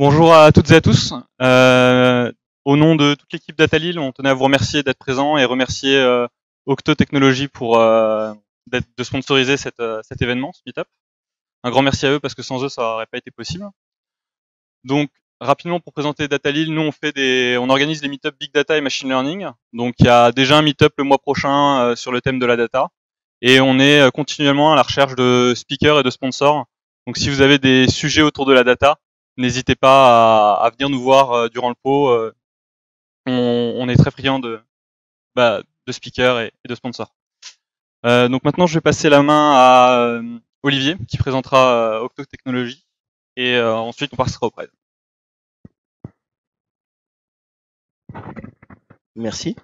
Bonjour à toutes et à tous. Au nom de toute l'équipe d'Atalil, on tenait à vous remercier d'être présent et remercier Octo Technologies pour de sponsoriser cet événement, ce meetup. Un grand merci à eux parce que sans eux, ça n'aurait pas été possible. Donc, rapidement pour présenter Datalil, nous on organise des meetups Big Data et Machine Learning. Donc, il y a déjà un meetup le mois prochain sur le thème de la data, et on est continuellement à la recherche de speakers et de sponsors. Donc, si vous avez des sujets autour de la data, n'hésitez pas à venir nous voir durant le pot. On est très friand de speakers et de sponsors. Donc maintenant, je vais passer la main à Olivier qui présentera Octo Technologies, et ensuite on passera au Pride. Merci.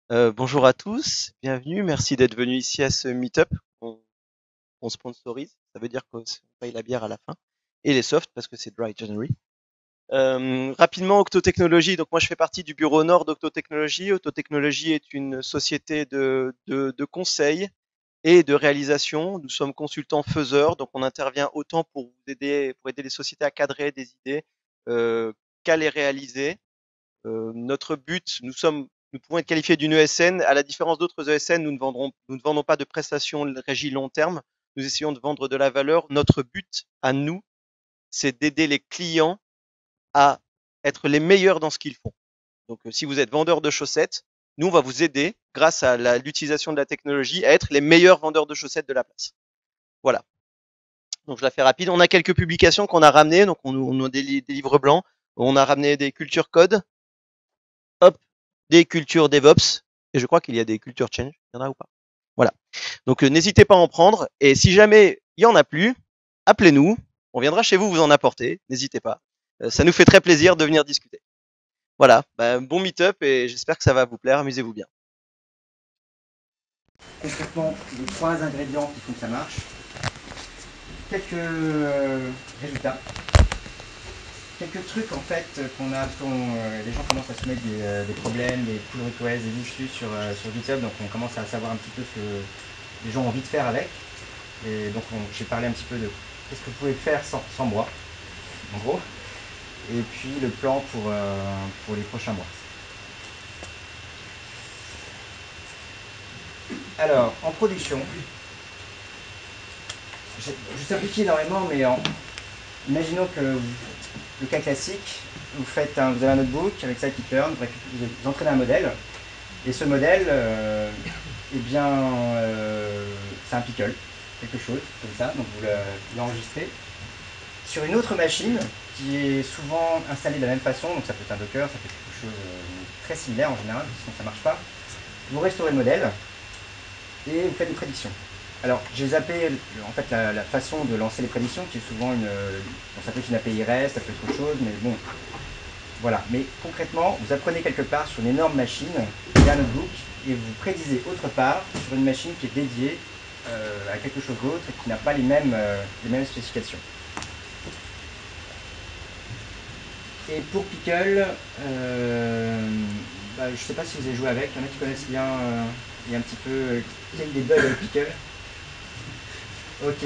Bonjour à tous, bienvenue. Merci d'être venus ici à ce meet-up qu'on sponsorise. Ça veut dire qu'on paye la bière à la fin. Et les softs parce que c'est Dry January. Rapidement, Octotechnologies. Donc moi, je fais partie du bureau nord d'Octotechnologies. Octotechnologies est une société de conseil et de réalisation. Nous sommes consultants faiseurs, donc on intervient autant pour aider les sociétés à cadrer des idées qu'à les réaliser. Notre but, nous pouvons être qualifiés d'une ESN. À la différence d'autres ESN, nous ne vendons pas de prestations régie long terme. Nous essayons de vendre de la valeur. Notre but à nous, c'est d'aider les clients à être les meilleurs dans ce qu'ils font. Donc, si vous êtes vendeur de chaussettes, nous, on va vous aider, grâce à l'utilisation de la technologie, à être les meilleurs vendeurs de chaussettes de la place. Voilà. Donc, je la fais rapide. On a quelques publications qu'on a ramenées. Donc, on a des livres blancs. On a ramené des cultures code. Hop, des cultures DevOps, et je crois qu'il y a des cultures Change, il y en a ou pas? Voilà. Donc n'hésitez pas à en prendre, et si jamais il y en a plus, appelez-nous, on viendra chez vous vous en apporter, n'hésitez pas. Ça nous fait très plaisir de venir discuter. Voilà, bon meet-up et j'espère que ça va vous plaire, amusez-vous bien. Concrètement, les 3 ingrédients qui font que ça marche. Quelques résultats. Quelques trucs en fait les gens commencent à soumettre des problèmes, des pull requests, des issues sur GitHub, donc on commence à savoir un petit peu ce que les gens ont envie de faire avec. Et donc j'ai parlé un petit peu de qu'est-ce que vous pouvez faire sans moi, en gros, et puis le plan pour les prochains mois. Alors, en production, je simplifie énormément, mais imaginons que le cas classique, vous avez un notebook avec Scikit-learn, vous entraînez un modèle, et ce modèle, c'est un pickle, quelque chose comme ça, donc vous l'enregistrez sur une autre machine qui est souvent installée de la même façon, donc ça peut être un Docker, ça peut être quelque chose de très similaire en général, sinon ça ne marche pas. Vous restaurez le modèle et vous faites une prédiction. Alors, j'ai zappé en fait la façon de lancer les prédictions, qui est souvent ça peut être une API REST, ça peut être autre chose, mais bon, voilà. Mais concrètement, vous apprenez quelque part sur une énorme machine, il y a un notebook, et vous prédisez autre part sur une machine qui est dédiée à quelque chose d'autre et qui n'a pas les mêmes spécifications. Et pour Pickle, je ne sais pas si vous avez joué avec, il y en a qui connaissent bien, il y a un petit peu, il y a eu des bugs avec Pickle. Ok.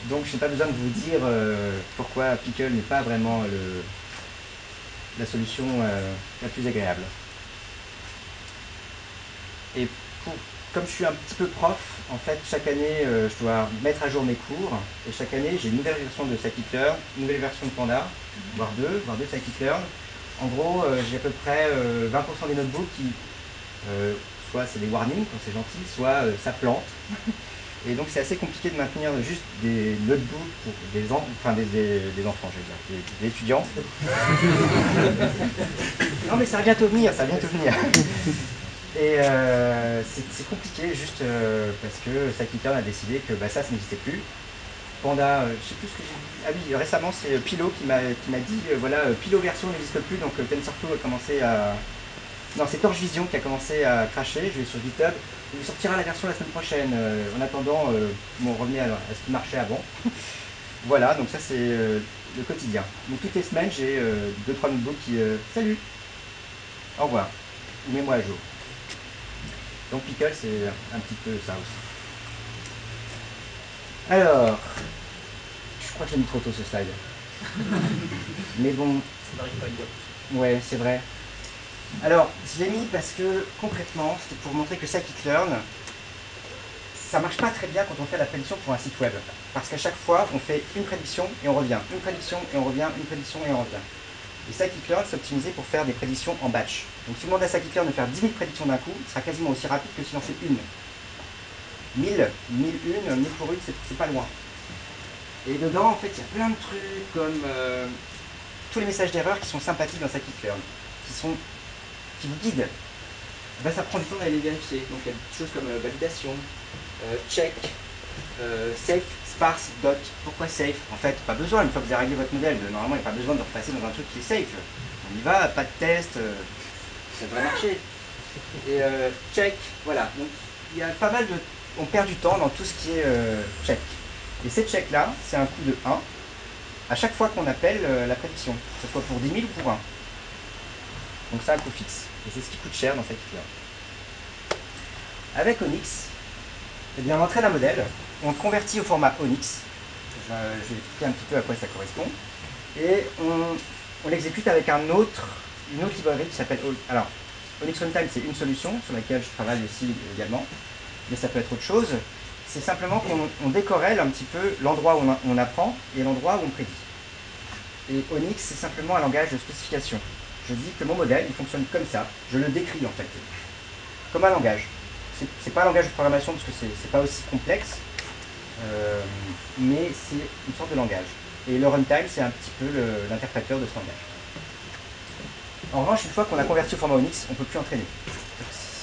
Donc je n'ai pas besoin de vous dire pourquoi Pickle n'est pas vraiment la solution la plus agréable. Et comme je suis un petit peu prof, en fait chaque année je dois mettre à jour mes cours, et chaque année j'ai une nouvelle version de Scikit-learn, une nouvelle version de Panda, voire deux Scikit-learn. En gros, j'ai à peu près 20% des notebooks qui, soit c'est des warnings quand c'est gentil, soit ça plante. Et donc c'est assez compliqué de maintenir juste des notebooks pour des enfants, je veux dire, des étudiants. Non mais ça va bientôt venir, Et c'est compliqué juste parce que Scikit-learn a décidé que ça n'existait plus. Panda, je sais plus ce que j'ai dit. Ah oui, récemment c'est Pilo qui m'a dit voilà, Pilo version n'existe plus, donc TensorFlow a commencé à... Non, c'est Torch Vision qui a commencé à cracher. Je vais sur GitHub. Il sortira la version la semaine prochaine. En attendant, revenez à ce qui marchait avant. Voilà, donc ça c'est le quotidien. Donc toutes les semaines, j'ai 2-3 notebooks qui... Salut, au revoir, mets-moi à jour. Donc Pickle, c'est un petit peu ça aussi. Alors, je crois que j'ai mis trop tôt ce slide. Mais bon, Ça n'arrive pas à le dire. ouais, c'est vrai. Alors, je l'ai mis parce que concrètement, c'était pour montrer que scikit-learn, ça marche pas très bien quand on fait la prédiction pour un site web. Parce qu'à chaque fois, on fait une prédiction et on revient, une prédiction et on revient, une prédiction et on revient. Et scikit-learn, c'est optimisé pour faire des prédictions en batch. Donc si vous demandez à scikit-learn de faire 10 000 prédictions d'un coup, il sera quasiment aussi rapide que s'il en fait une. 1000, 1001, 1000 pour une, c'est pas loin. Et dedans, en fait, il y a plein de trucs comme tous les messages d'erreur qui sont sympathiques dans scikit-learn, qui vous guident. Ben, ça prend du temps d'aller les vérifier. Donc il y a des choses comme validation, check, safe, sparse, dot. Pourquoi safe? En fait, pas besoin, une fois que vous avez réglé votre modèle, normalement il n'y a pas besoin de repasser dans un truc qui est safe. On y va, pas de test, ça devrait marcher. Et check, voilà. Donc il y a pas mal de... On perd du temps dans tout ce qui est check. Et ces checks là, c'est un coût de 1 à chaque fois qu'on appelle la prédiction, que ce soit pour 10 000 ou pour 1. Donc c'est un coût fixe. Et c'est ce qui coûte cher dans cette client. Avec Onyx, eh bien, on entraîne un modèle, on le convertit au format Onyx. Je vais expliquer un petit peu à quoi ça correspond. Et on l'exécute avec une autre librairie qui s'appelle... Alors, Onyx Runtime, c'est une solution sur laquelle je travaille aussi également. Mais ça peut être autre chose. C'est simplement qu'on décorrèle un petit peu l'endroit où on apprend et l'endroit où on prédit. Et Onyx, c'est simplement un langage de spécification. Je dis que mon modèle, il fonctionne comme ça. Je le décris en fait, comme un langage. C'est pas un langage de programmation parce que c'est pas aussi complexe, mais c'est une sorte de langage. Et le runtime, c'est un petit peu l'interpréteur de ce langage. En revanche, une fois qu'on a converti au format Onyx, on ne peut plus entraîner.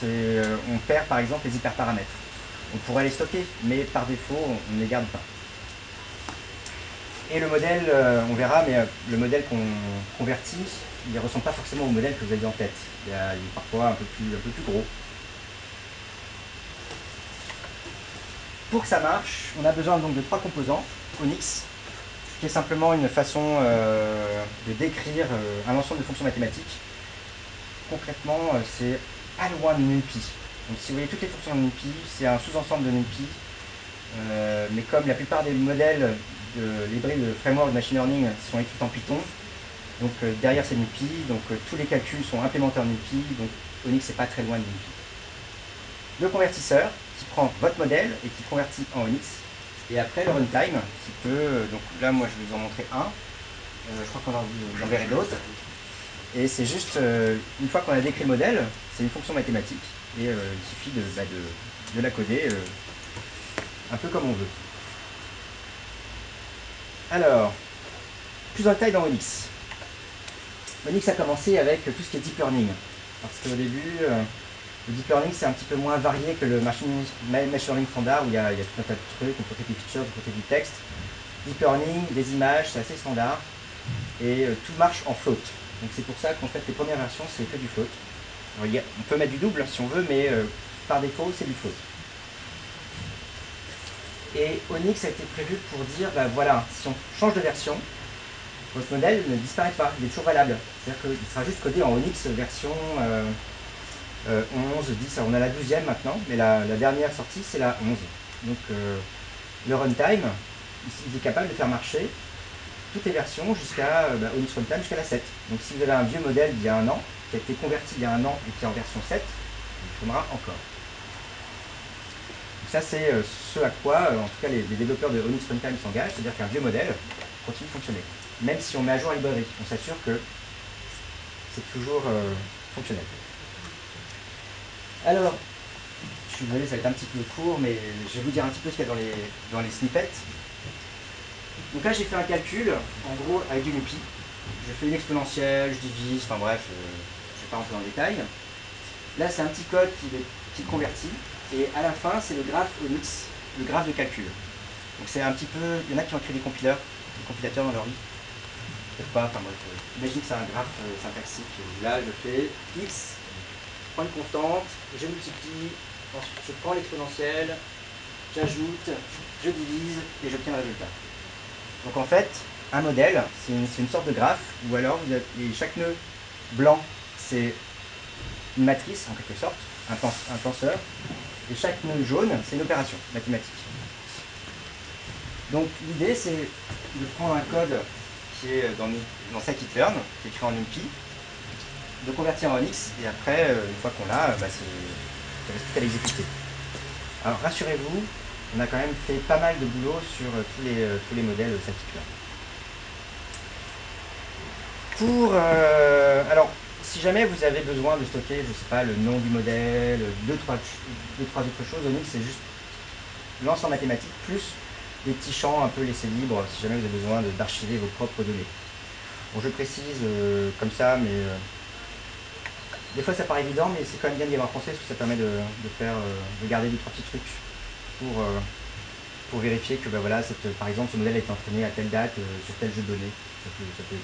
On perd par exemple les hyperparamètres. On pourrait les stocker, mais par défaut, on ne les garde pas. Et le modèle, on verra, mais le modèle qu'on convertit, il ne ressemble pas forcément au modèle que vous avez en tête. Il est parfois un peu plus gros. Pour que ça marche, on a besoin donc de 3 composants. Onyx, qui est simplement une façon de décrire un ensemble de fonctions mathématiques. Concrètement, c'est pas loin de NumPy. Donc si vous voyez toutes les fonctions de NumPy, c'est un sous-ensemble de NumPy. Mais comme la plupart des modèles de librairies de framework de machine learning sont écrits en Python, donc derrière c'est NumPy, donc tous les calculs sont implémentés en NumPy, donc Onyx n'est pas très loin de NumPy. Le convertisseur qui prend votre modèle et qui convertit en Onyx. Et après le runtime qui peut, donc là moi je vais vous en montrer un, je crois qu'on en verrait d'autres. Et c'est juste, une fois qu'on a décrit le modèle, c'est une fonction mathématique, et il suffit de la coder un peu comme on veut. Alors, plus en détail dans Onyx. Onyx a commencé avec tout ce qui est deep learning. Parce qu'au début, le deep learning c'est un petit peu moins varié que le machine learning standard où il y a tout un tas de trucs, on peut faire des features, on peut faire du texte. Deep learning, des images, c'est assez standard. Et tout marche en float. Donc c'est pour ça qu'en fait les premières versions c'est que du float. Alors, on peut mettre du double si on veut, mais par défaut c'est du float. Et Onyx a été prévu pour dire, ben voilà, si on change de version, votre modèle ne disparaît pas, il est toujours valable. C'est-à-dire qu'il sera juste codé en Onyx version 11, 10, alors on a la 12e maintenant, mais la dernière sortie c'est la 11. Donc le runtime, il est capable de faire marcher toutes les versions jusqu'à Onyx Runtime jusqu'à la 7. Donc si vous avez un vieux modèle d'il y a un an, qui a été converti il y a un an et qui est en version 7, il tournera encore. Donc ça c'est ce à quoi, en tout cas les développeurs de Onyx Runtime s'engagent, c'est-à-dire qu'un vieux modèle continue de fonctionner. Même si on met à jour la librairie, on s'assure que c'est toujours fonctionnel. Alors, je suis désolé, ça va être un petit peu court, mais je vais vous dire un petit peu ce qu'il y a dans les snippets. Donc là j'ai fait un calcul, en gros avec du NumPy. Je fais une exponentielle, je divise, enfin bref, je ne vais pas rentrer dans le détail. Là c'est un petit code qui convertit, et à la fin c'est le graphe Onyx, le graphe de calcul. Donc c'est un petit peu, il y en a qui ont écrit des compilateurs dans leur vie. Peut-être pas, enfin bref, imagine que c'est un graphe syntaxique. Là je fais x, je prends une constante, je multiplie, ensuite je prends l'exponentielle, j'ajoute, je divise et j'obtiens le résultat. Donc en fait, un modèle, c'est une sorte de graphe où alors chaque nœud blanc, c'est une matrice en quelque sorte, un tenseur, et chaque nœud jaune, c'est une opération mathématique. Donc l'idée, c'est de prendre un code qui est dans scikit-learn, qui est écrit en NumPy, de convertir en Onyx, et après, une fois qu'on l'a, bah, il reste plus qu'à l'exécuter. Alors rassurez-vous, on a quand même fait pas mal de boulot sur tous les modèles scikit-learn. Alors, si jamais vous avez besoin de stocker, je sais pas, le nom du modèle, deux, trois autres choses, Onyx c'est juste l'ensemble mathématique plus des petits champs un peu laissés libres si jamais vous avez besoin d'archiver vos propres données. Bon, je précise comme ça, mais des fois ça paraît évident, mais c'est quand même bien d'y avoir pensé parce que ça permet de garder deux, trois petits trucs pour vérifier que bah, voilà, par exemple ce modèle a été entraîné à telle date sur tel jeu de données. Ça peut aider.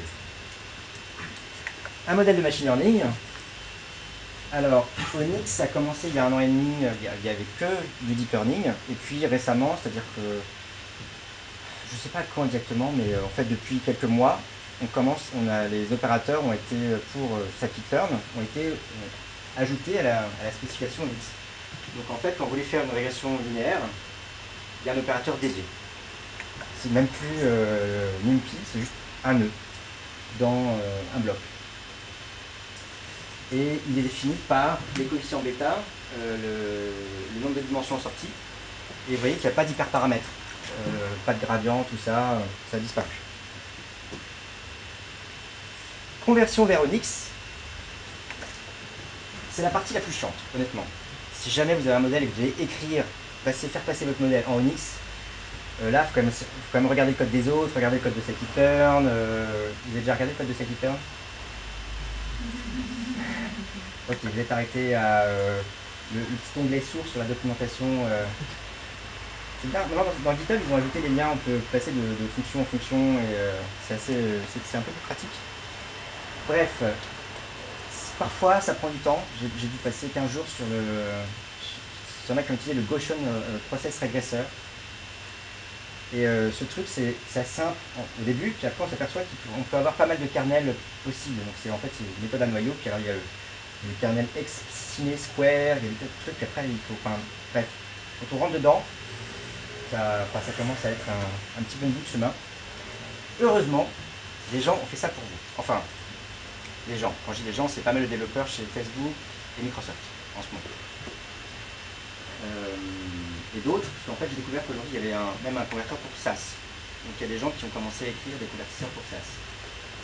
Un modèle de machine learning. Alors, Onyx a commencé il y a 1 an et demi, il n'y avait que du deep learning, et puis récemment, c'est-à-dire que, je ne sais pas quand exactement, mais en fait depuis quelques mois, les opérateurs ont été, pour scikit-learn, ont été ajoutés à la spécification Onyx. Donc en fait, quand vous voulez faire une régression linéaire, il y a un opérateur dédié. C'est même plus NumPy, c'est juste un nœud dans un bloc. Et il est défini par les coefficients bêta, le nombre de dimensions sorties, et vous voyez qu'il n'y a pas d'hyperparamètres, pas de gradient, tout ça, ça a disparu. Conversion vers Onyx, c'est la partie la plus chiante, honnêtement. Si jamais vous avez un modèle et que vous devez faire passer votre modèle en Onyx, là, il faut quand même regarder le code des autres, regarder le code de scikit-learn. Vous avez déjà regardé le code de scikit-learn? Ok, vous êtes arrêté à le petit onglet source sur la documentation. C'est bien. Dans GitHub, ils ont ajouté des liens, on peut passer de fonction en fonction, et c'est un peu plus pratique. Bref, parfois ça prend du temps. J'ai dû passer 15 jours sur il y en a qui ont utilisé le Gaussian Process Regressor. Et ce truc, c'est assez simple au début, puis après on s'aperçoit qu'on peut avoir pas mal de kernels possibles. Donc c'est une méthode à noyau, puis alors il y a le kernel X ciné square, il y a des tas de trucs, puis après bref, quand on rentre dedans, ça commence à être un petit bon bout de chemin. Heureusement, les gens ont fait ça pour vous. Enfin, les gens, quand je dis les gens, c'est pas mal de développeurs chez Facebook et Microsoft en ce moment. Et d'autres, parce qu'en fait j'ai découvert qu'aujourd'hui il y avait même un converteur pour SAS. Donc il y a des gens qui ont commencé à écrire des convertisseurs pour SAS.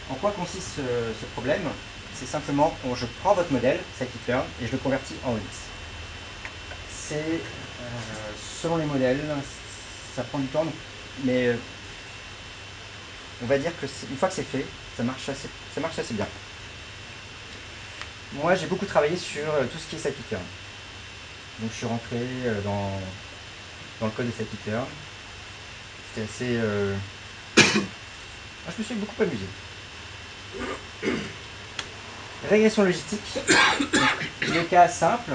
En quoi consiste ce problème? C'est simplement, je prends votre modèle, scikit-learn, et je le convertis en Onyx. C'est, selon les modèles, ça prend du temps, mais on va dire que une fois que c'est fait, ça marche assez bien. Moi j'ai beaucoup travaillé sur tout ce qui est scikit-learn. Donc je suis rentré dans le code de scikit-learn. C'était assez... je me suis beaucoup amusé. Régression logistique. Le cas simple,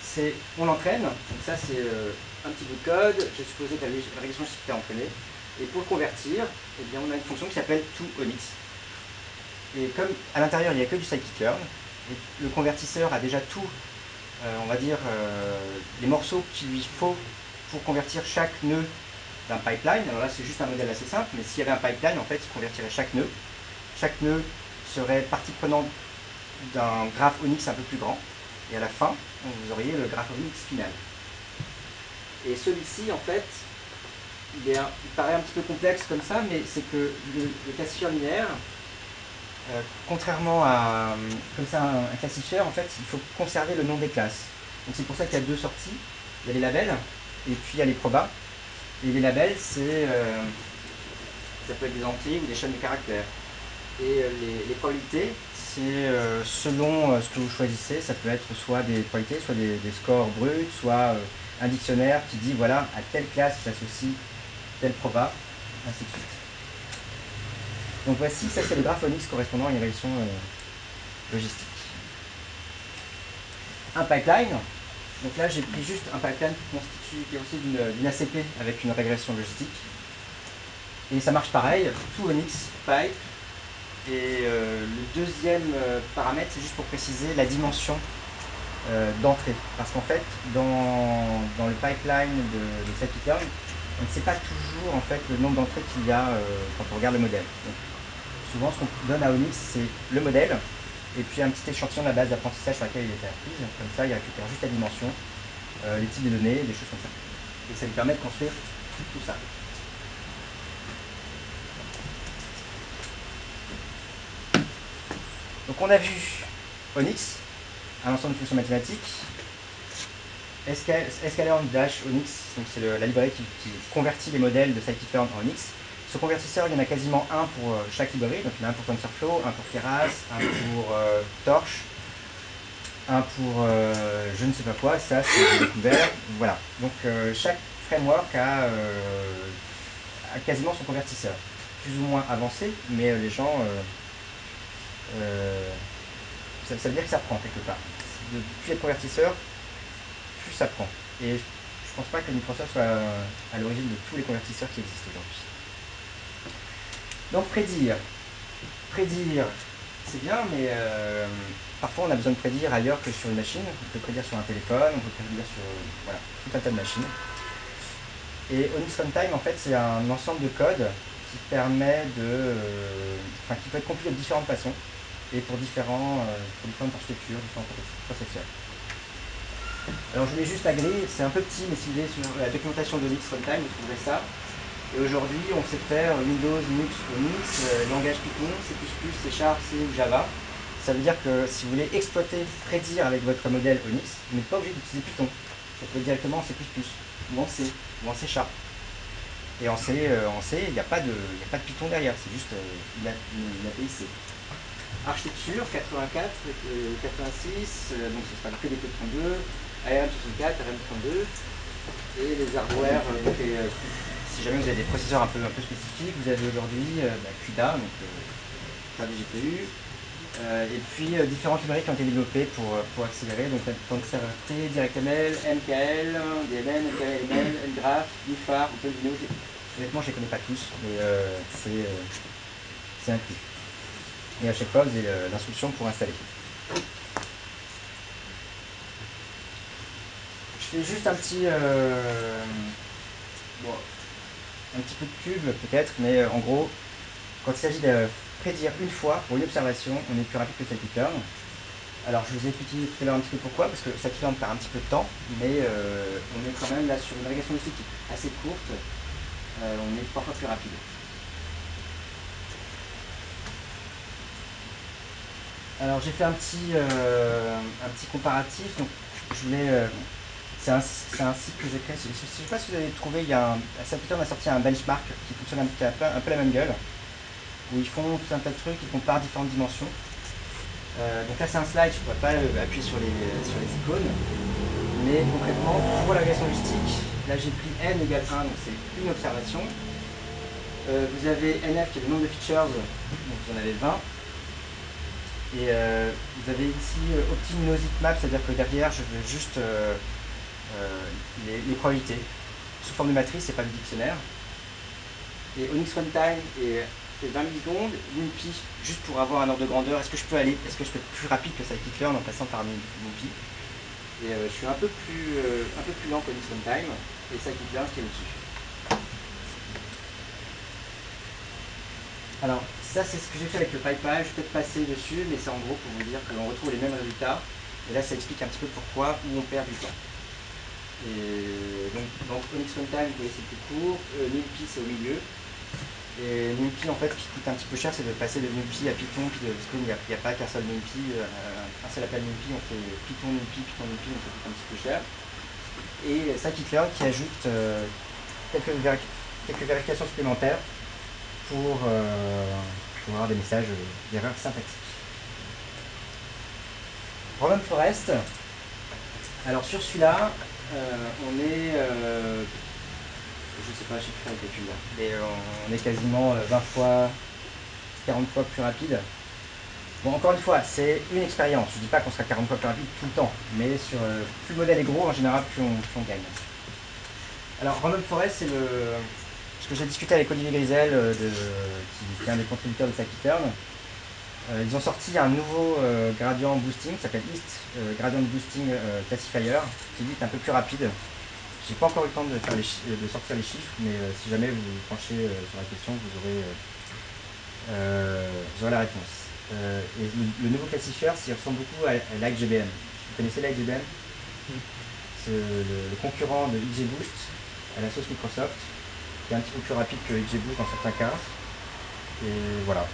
c'est on l'entraîne. Donc ça c'est un petit bout de code. J'ai supposé que la régression logistique était entraînée. Et pour le convertir, eh bien, on a une fonction qui s'appelle toOnyx. Et comme à l'intérieur il n'y a que du scikit-learn, et le convertisseur a déjà tout, on va dire, les morceaux qu'il lui faut pour convertir chaque nœud d'un pipeline. Alors là c'est juste un modèle assez simple, mais s'il y avait un pipeline, en fait il convertirait chaque nœud. Chaque nœud serait partie prenante d'un graphe Onyx un peu plus grand, et à la fin vous auriez le graphe Onyx final. Et celui-ci en fait il paraît un petit peu complexe comme ça, mais c'est que le classifieur linéaire, contrairement à comme ça un classifieur, en fait il faut conserver le nom des classes. Donc c'est pour ça qu'il y a deux sorties. Il y a les labels et puis il y a les probas. Et les labels ça peut être des entiers ou des chaînes de caractères. Et les probabilités, c'est selon ce que vous choisissez, ça peut être soit des probabilités, soit des scores bruts, soit un dictionnaire qui dit voilà à telle classe j'associe tel proba, ainsi de suite. Donc voici, ça c'est le graphe Onyx correspondant à une régression logistique. Un pipeline, donc là j'ai pris juste un pipeline qui est aussi d'une ACP avec une régression logistique. Et ça marche pareil, toOnyx, pipe. Et le deuxième paramètre, c'est juste pour préciser la dimension d'entrée. Parce qu'en fait, dans le pipeline de scikit-learn, on ne sait pas toujours en fait, le nombre d'entrées qu'il y a quand on regarde le modèle. Donc, souvent, ce qu'on donne à Onyx, c'est le modèle, et puis un petit échantillon de la base d'apprentissage sur laquelle il était apprise. Comme ça, il récupère juste la dimension, les types de données, des choses comme ça. Et ça lui permet de construire tout ça. Donc on a vu Onyx, un ensemble de fonctions mathématiques. Sklearn-Onyx, c'est la librairie qui convertit les modèles de scikit-learn en Onyx. Ce convertisseur, il y en a quasiment un pour chaque librairie. Donc il y en a un pour TensorFlow, un pour Keras, un pour Torch, un pour je ne sais pas quoi. Ça, c'est découvert. Voilà. Donc chaque framework a quasiment son convertisseur. Plus ou moins avancé, mais les gens... ça veut dire que ça prend quelque part. Plus il y a de convertisseurs, plus ça prend. Et je pense pas que Microsoft soit à l'origine de tous les convertisseurs qui existent aujourd'hui. Donc prédire. Prédire, c'est bien, mais parfois on a besoin de prédire ailleurs que sur une machine. On peut prédire sur un téléphone, on peut prédire sur voilà, tout un tas de machines. Et Onyx Runtime, en fait, c'est un ensemble de code qui permet de... qui peut être compilé de différentes façons et pour différentes architectures, différents processeurs. Alors je mets juste la grille, c'est un peu petit, mais si vous allez sur la documentation d'Onyx Runtime, vous trouverez ça. Et aujourd'hui, on sait faire Windows, Linux, Onyx, langage Python, C++, C Sharp, C ou Java. Ça veut dire que si vous voulez exploiter, prédire avec votre modèle Onyx, vous n'êtes pas obligé d'utiliser Python. Ça peut être directement en C++, ou en C, ou en C Sharp. Et en C, il n'y a pas de Python derrière, c'est juste une API C. Architecture 84, 86, donc ce sera le PDP-32, ARM64, ARM32, et les hardware, si jamais vous avez des processeurs un peu spécifiques, vous avez aujourd'hui CUDA, donc cœur du GPU, et puis différentes librairies qui ont été développées pour accélérer, donc TensorRT, DirectML, MKL, DMN, MKLML, ngraph, UFAR, Arduino. Honnêtement, je ne les connais pas tous, mais c'est inclus. Et à chaque fois, vous avez l'instruction pour installer. Je fais juste un petit peu de cube peut-être, mais en gros, quand il s'agit de prédire une fois pour une observation, on est plus rapide que scikit-learn. Alors je vous ai expliqué tout à l'heure un petit peu pourquoi, parce que scikit-learn perd un petit peu de temps, mais on est quand même là sur une navigation logistique assez courte, on est 3 fois plus rapide. Alors j'ai fait un petit comparatif, donc je voulais... c'est un site que j'ai créé, je ne sais pas si vous avez trouvé, scikit-learn a sorti un benchmark qui fonctionne un peu la même gueule, où ils font tout un tas de trucs, ils comparent différentes dimensions. Donc là c'est un slide, je ne pourrais pas appuyer sur les icônes, mais concrètement pour la régression logistique, là j'ai pris n égale 1, donc c'est une observation. Vous avez nf qui est le nombre de features, donc vous en avez 20. Et vous avez ici Optiminosic Map, c'est-à-dire que derrière je veux juste les probabilités sous forme de matrice et pas de dictionnaire. Et Onyx Runtime fait 20 millisecondes, NumPy juste pour avoir un ordre de grandeur. Est-ce que je peux être plus rapide que scikit-learn en passant par NumPy? Et je suis un peu plus lent qu'Onyx Runtime et scikit-learn qui est au-dessus. Alors ça c'est ce que j'ai fait avec le PyPy, je vais peut-être passer dessus, mais c'est en gros pour vous dire qu'on retrouve les mêmes résultats. Et là ça explique un petit peu pourquoi, où on perd du temps. Et donc Onyx Runtime, vous voyez c'est plus court, NumPy c'est au milieu. Et NumPy en fait ce qui coûte un petit peu cher c'est de passer de NumPy à Python, puis parce qu'il n'y a pas qu'un seul NumPy, un seul appel NumPy, on fait Python NumPy, donc ça coûte un petit peu cher. Et scikit-learn qui ajoute quelques vérifications supplémentaires pour avoir des messages d'erreurs syntactiques. Random Forest, alors sur celui-là, on est, je sais pas, je sais plus faire les calculs là, mais on est quasiment 20 fois, 40 fois plus rapide. Bon, encore une fois, c'est une expérience, je ne dis pas qu'on sera 40 fois plus rapide tout le temps, mais plus le modèle est gros, en général, plus on gagne. Alors, Random Forest, c'est ce que j'ai discuté avec Olivier Grisel, qui est un des contributeurs de scikit-learn. Ils ont sorti un nouveau gradient boosting qui s'appelle East Gradient Boosting Classifier, qui est un peu plus rapide. J'ai pas encore eu le temps de sortir les chiffres, mais si jamais vous vous penchez sur la question, vous aurez j'aurai la réponse. Et le nouveau classifieur, il ressemble beaucoup à l'IGBM. Vous connaissez l'IGBM? C'est le concurrent de XGBoost à la sauce Microsoft, qui est un petit peu plus rapide que XGBoost dans certains cas. Et voilà.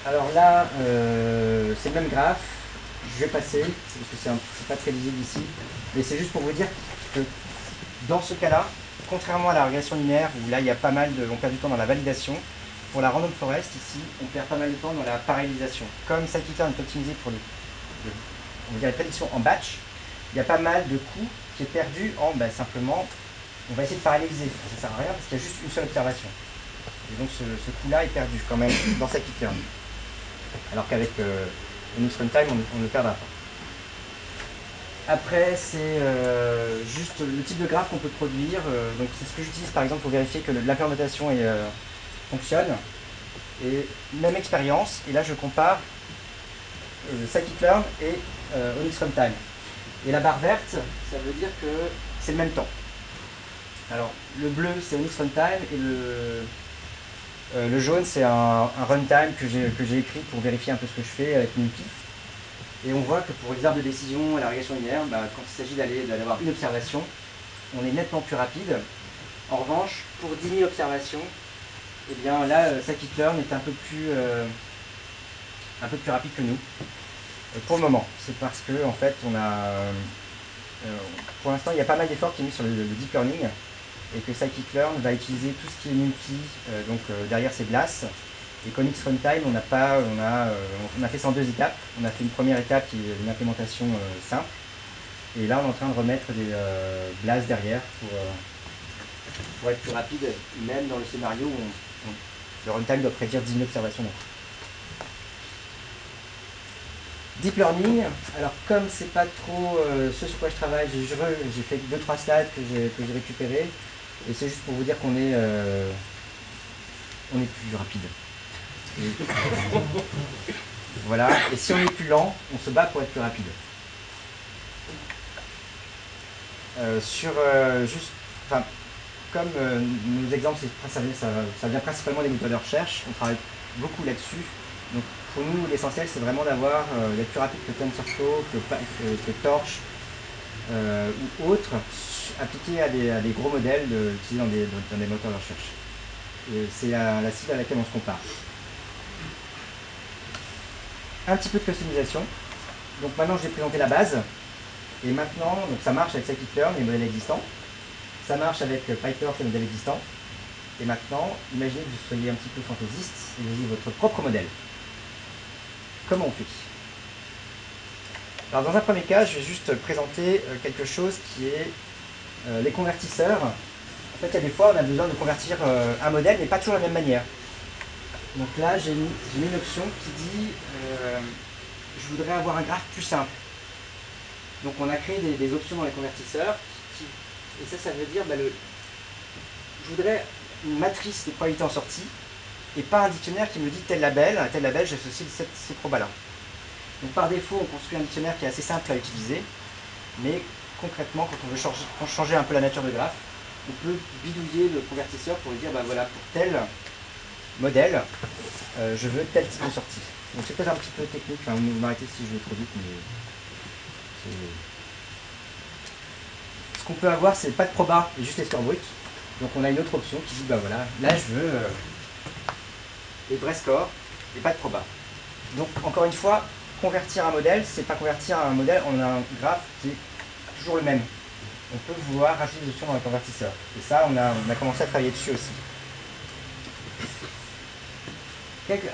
Alors là, c'est le même graphe. Je vais passer, parce que c'est pas très lisible ici. Mais c'est juste pour vous dire que dans ce cas-là, contrairement à la régression linéaire, où là, il y a pas mal on perd du temps dans la validation, pour la random forest, ici, on perd pas mal de temps dans la parallélisation. Comme scikit-learn est optimisé pour on va dire, les prédictions en batch, il y a pas mal de coûts qui est perdu en simplement, on va essayer de paralléliser. Ça sert à rien parce qu'il y a juste une seule observation. Et donc ce coût-là est perdu quand même dans scikit-learn. Alors qu'avec Onyx Runtime, on ne le perdra pas. Après, c'est juste le type de graphe qu'on peut produire. Donc c'est ce que j'utilise par exemple pour vérifier que l'implémentation fonctionne. Et même expérience. Et là, je compare scikit-learn et Onyx Runtime. Et la barre verte, ça veut dire que c'est le même temps. Alors, le bleu, c'est Onyx Runtime et le jaune, c'est un runtime que j'ai écrit pour vérifier un peu ce que je fais avec NumPy. Et on voit que pour les arbres de décision et la régression linéaire, quand il s'agit d'avoir une observation, on est nettement plus rapide. En revanche, pour 10 000 observations, eh bien là, scikit-learn est un peu plus rapide que nous. Pour le moment, c'est parce que en fait, pour l'instant, il y a pas mal d'efforts qui sont mis sur le deep learning et que scikit-learn va utiliser tout ce qui est NumPy, derrière c'est BLAS. Et qu'Onyx Runtime, on a fait ça en 2 étapes. On a fait une première étape qui est une implémentation simple. Et là, on est en train de remettre des BLAS derrière pour être plus rapide, même dans le scénario où le runtime doit prédire 10 000 observations. Deep Learning, alors comme c'est pas trop ce sur quoi je travaille, j'ai fait 2-3 slides que j'ai récupérés. Et c'est juste pour vous dire qu'on est plus rapide. Voilà, et si on est plus lent, on se bat pour être plus rapide. Comme nos exemples, ça vient principalement des moteurs de recherche, on travaille beaucoup là-dessus. Donc pour nous, l'essentiel, c'est vraiment d'être plus rapide que TensorFlow, que Torch ou autres, appliqués à des gros modèles utilisés dans des moteurs de recherche. C'est la cible à laquelle on se compare. Un petit peu de customisation. Donc maintenant, je vais présenter la base. Et maintenant, donc ça marche avec scikit-learn, les modèles existants. Ça marche avec PyTorch, les modèles existants. Et maintenant, imaginez que vous soyez un petit peu fantaisiste et vous ayez votre propre modèle. Comment on fait? Alors dans un premier cas, je vais juste présenter quelque chose qui est les convertisseurs. En fait, il y a des fois, on a besoin de convertir un modèle, mais pas toujours de la même manière. Donc là, j'ai mis une option qui dit je voudrais avoir un graphe plus simple. Donc on a créé des options dans les convertisseurs, et ça veut dire je voudrais une matrice de probabilité en sortie, et pas un dictionnaire qui me dit tel label, à tel label j'associe ces probas-là. Donc par défaut, on construit un dictionnaire qui est assez simple à utiliser, mais concrètement, quand on veut changer un peu la nature de graphe, on peut bidouiller le convertisseur pour lui dire, voilà, pour tel modèle, je veux tel type de sortie. Donc c'est peut-être un petit peu technique, vous m'arrêtez si je vais trop vite, mais ce qu'on peut avoir, c'est pas de proba et juste les scores bruts. Donc on a une autre option qui dit, voilà, là je veux les vrais scores et pas de proba. Donc encore une fois, convertir un modèle, c'est pas convertir un modèle en un graphe qui est toujours le même. On peut vouloir rajouter des options dans le convertisseur. Et ça, on a commencé à travailler dessus aussi.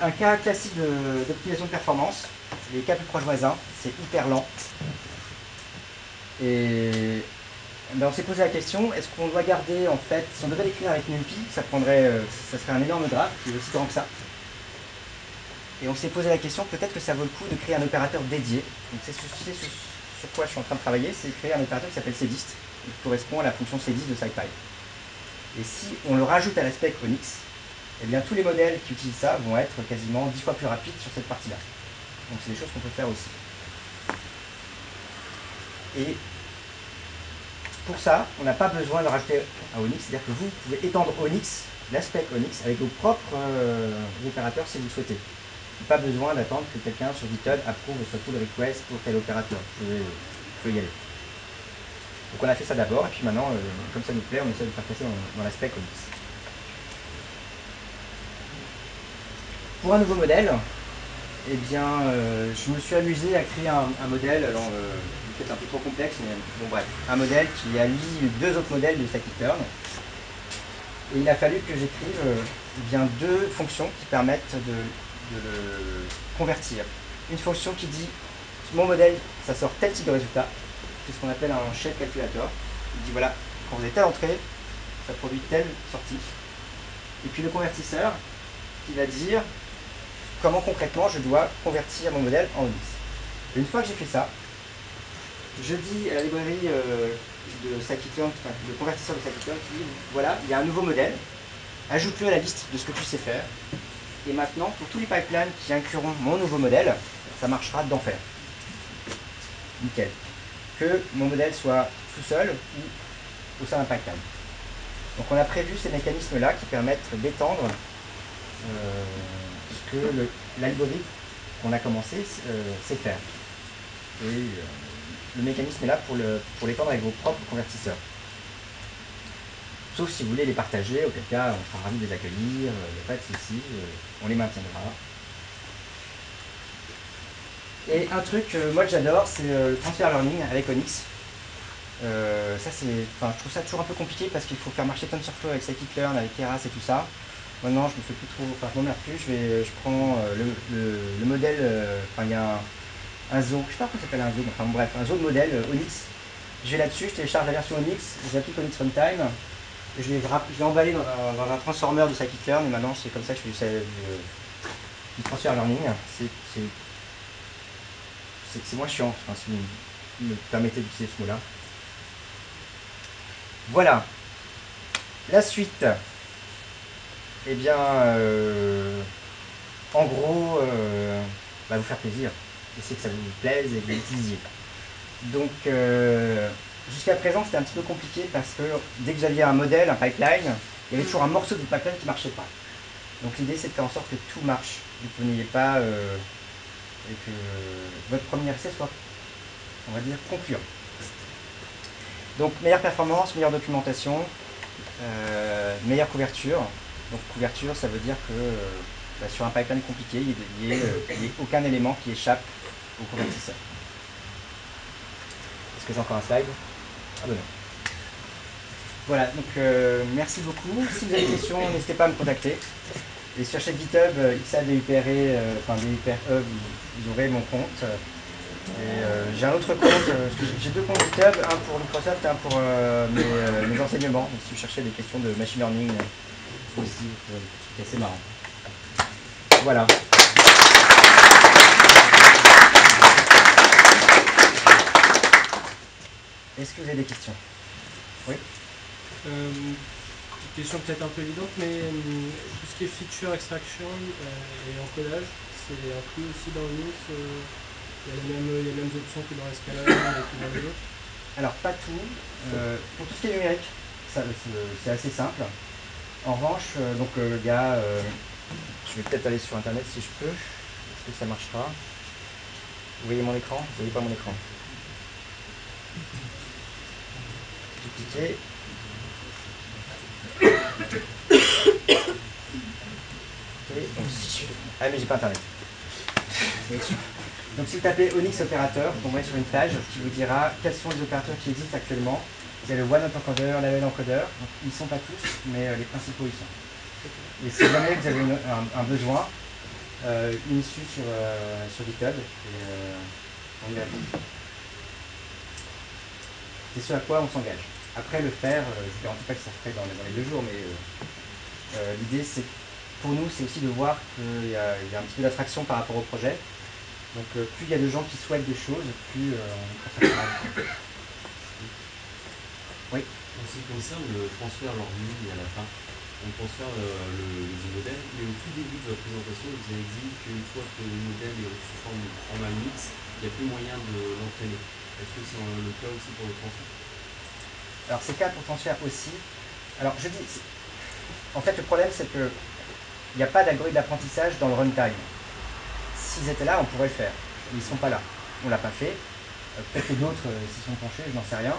Un cas classique d'optimisation de performance, les cas plus proches voisins, c'est hyper lent. Et on s'est posé la question, est-ce qu'on doit garder, en fait, si on devait l'écrire avec NumPy, ça serait un énorme graphe qui est aussi grand que ça. Et on s'est posé la question, peut-être que ça vaut le coup de créer un opérateur dédié. Donc c'est sur quoi je suis en train de travailler, c'est créer un opérateur qui s'appelle cdist, qui correspond à la fonction cdist de SciPy. Et si on le rajoute à l'aspect Onyx, eh bien tous les modèles qui utilisent ça vont être quasiment 10 fois plus rapides sur cette partie-là. Donc c'est des choses qu'on peut faire aussi. Et pour ça, on n'a pas besoin de rajouter à Onyx, c'est-à-dire que vous pouvez étendre Onyx la spec Onyx avec vos propres opérateurs si vous le souhaitez. Pas besoin d'attendre que quelqu'un sur GitHub approuve votre pull request pour tel opérateur. Vous pouvez y aller. Donc on a fait ça d'abord, et puis maintenant, comme ça nous plaît, on essaie de faire passer dans la spec Onyx. Pour un nouveau modèle, eh bien, je me suis amusé à créer un modèle, alors peut-être un peu trop complexe, mais bon bref, un modèle qui allie deux autres modèles de scikit-learn. Et il a fallu que j'écrive bien deux fonctions qui permettent de le convertir. Une fonction qui dit mon modèle, ça sort tel type de résultat, c'est ce qu'on appelle un shape calculator. Il dit voilà, quand vous avez telle entrée, ça produit telle sortie. Et puis le convertisseur qui va dire comment concrètement je dois convertir mon modèle en Onyx. Et une fois que j'ai fait ça, je dis à la librairie de scikit-learn, enfin, le convertisseur de scikit-learn qui dit voilà, il y a un nouveau modèle, ajoute-le à la liste de ce que tu sais faire. Et maintenant, pour tous les pipelines qui incluront mon nouveau modèle, ça marchera d'enfer. Nickel. Que mon modèle soit tout seul ou au sein d'un pipeline. Donc on a prévu ces mécanismes-là qui permettent d'étendre ce que l'algorithme qu'on a commencé sait faire. Et le mécanisme est là pour l'étendre avec vos propres convertisseurs. Sauf si vous voulez les partager, auquel cas on sera ravis de les accueillir, il n'y a pas de souci, on les maintiendra. Et un truc, moi que j'adore, c'est le transfer learning avec Onyx. Ça je trouve ça toujours un peu compliqué parce qu'il faut faire marcher TensorFlow avec scikit-learn, avec Keras et tout ça. Maintenant, je me fais plus trop, enfin je m'emmerde plus, je prends le modèle, il y a un zoo, je sais pas comment ça s'appelle un zoo, enfin bref, un zoo de modèle Onyx. Je vais là-dessus, je télécharge la version Onyx, j'applique Onyx Runtime, et je l'ai emballé dans un transformer de scikit-learn, et maintenant c'est comme ça que je fais du transfer learning. C'est moins chiant, enfin, si vous me permettez d'utiliser ce mot-là. Voilà. La suite. Eh bien, en gros, vous faire plaisir. J'essaie que ça vous plaise et que vous l'utilisiez. Donc, jusqu'à présent, c'était un petit peu compliqué parce que dès que vous aviez un modèle, un pipeline, il y avait toujours un morceau du pipeline qui ne marchait pas. Donc, l'idée, c'est de faire en sorte que tout marche et que vous n'ayez pas... et que votre premier essai soit, on va dire, concluant. Donc, meilleure performance, meilleure documentation, meilleure couverture. Donc, couverture, ça veut dire que sur un pipeline compliqué, il n'y ait aucun élément qui échappe au convertisseur. Est-ce que j'ai encore un slide? Ah ben non. Voilà, donc merci beaucoup. Si vous avez des questions, n'hésitez pas à me contacter. Et sur chaque GitHub, XADUPRE, vous aurez mon compte. Et j'ai un autre compte, j'ai deux comptes GitHub, un pour Microsoft et un pour mes enseignements. Donc, si vous cherchez des questions de machine learning aussi, c'est assez marrant. Voilà. Est-ce que vous avez des questions? Oui. Question peut-être un peu évidente, mais tout ce qui est feature extraction et encodage, c'est inclus aussi dans Onyx. Il y a les mêmes options que dans Scala et que dans les autres. Alors pas tout. Pour tout ce qui est numérique, c'est assez simple. En revanche, il y a, je vais peut-être aller sur internet si je peux. Est-ce que ça marchera? Vous voyez mon écran? Vous voyez pas mon écran? J'ai cliqué. Ah mais j'ai pas internet. Donc si vous tapez Onyx opérateur, vous tomberez sur une page qui vous dira quels sont les opérateurs qui existent actuellement. Il y a le one-hot encoder, l'AL encoder, donc ils ne sont pas tous, mais les principaux ils sont. Et si jamais vous avez un besoin, une issue sur GitHub, et on y répond. C'est ce à quoi on s'engage. Après le faire, je ne vous garantis pas que ça se fait dans les 2 jours, mais l'idée c'est pour nous c'est aussi de voir qu'il y a un petit peu d'attraction par rapport au projet. Donc plus il y a de gens qui souhaitent des choses, plus on consacrera du temps. Oui. En ce qui concerne le transfert learning à la fin, on transfère le modèle, mais au tout début de votre présentation, vous avez dit qu'une fois que le modèle est sous forme de format Onyx, il n'y a plus moyen de l'entraîner. Est-ce que c'est le cas aussi pour le transfert? Alors c'est le cas pour transfert aussi. Alors je dis, En fait, le problème, c'est qu'il n'y a pas d'algorithme d'apprentissage dans le runtime. S'ils étaient là, on pourrait le faire. Ils ne sont pas là. On ne l'a pas fait. Peut-être que d'autres s'y sont penchés, je n'en sais rien.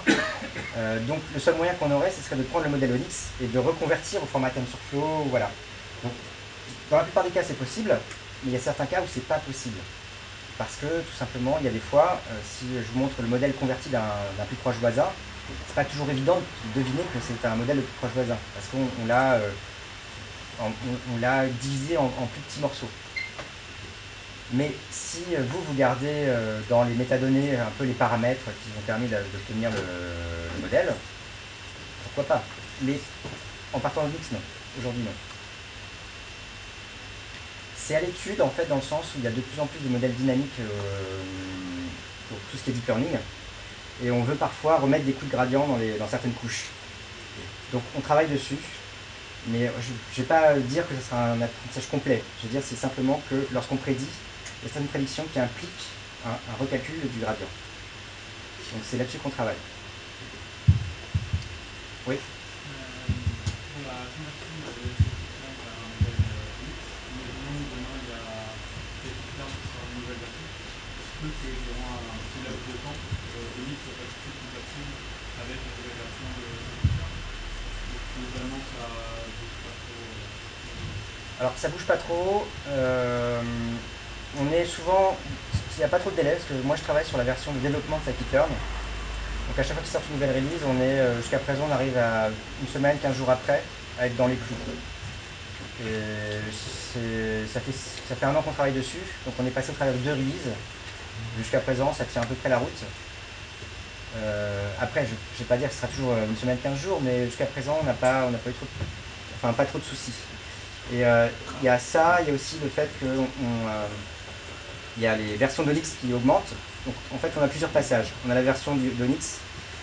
Donc le seul moyen qu'on aurait, ce serait de prendre le modèle Onyx et de reconvertir au format TensorFlow, voilà. Donc, dans la plupart des cas, c'est possible, mais il y a certains cas où c'est pas possible. Parce que, tout simplement, il y a des fois, si je vous montre le modèle converti d'un plus proche voisin, c'est pas toujours évident de deviner que c'est un modèle de plus proche voisin, parce qu'on l'a divisé en plus petits morceaux. Mais si vous gardez dans les métadonnées un peu les paramètres qui ont permis d'obtenir le modèle, pourquoi pas. Mais en partant de X, non. Aujourd'hui, non. C'est à l'étude, en fait, dans le sens où il y a de plus en plus de modèles dynamiques pour tout ce qui est deep learning, et on veut parfois remettre des coups de gradient dans certaines couches. Donc on travaille dessus, mais je ne vais pas dire que ce sera un apprentissage complet. Je veux dire, c'est simplement que lorsqu'on prédit, il y a certaines prédictions qui impliquent un recalcul du gradient. Donc c'est là-dessus qu'on travaille. Oui. Pour la conversion de scikit-learn vers un modèle Onyx, imaginons demain il y a scikit-learn qui sort une nouvelle version. Il se peut que durant un petit laps de temps, Onyx ne soit pas tout de suite compatible avec la nouvelle version de scikit-learn. Globalement, ça bouge pas trop. Alors ça bouge pas trop. On est souvent, il n'y a pas trop de délai, parce que moi je travaille sur la version de développement de scikit-learn. Donc à chaque fois qu'il sort une nouvelle release, on est jusqu'à présent on arrive à une semaine, 15 jours après, à être dans les clous. Et ça fait un an qu'on travaille dessus, donc on est passé au travers de 2 releases. Jusqu'à présent, ça tient à peu près la route. Après, je ne vais pas dire que ce sera toujours une semaine, 15 jours, mais jusqu'à présent, on n'a pas eu trop pas trop de soucis. Et il y a ça, il y a aussi le fait que il y a les versions d'Onyx qui augmentent. Donc en fait, on a plusieurs passages. On a la version d'Onyx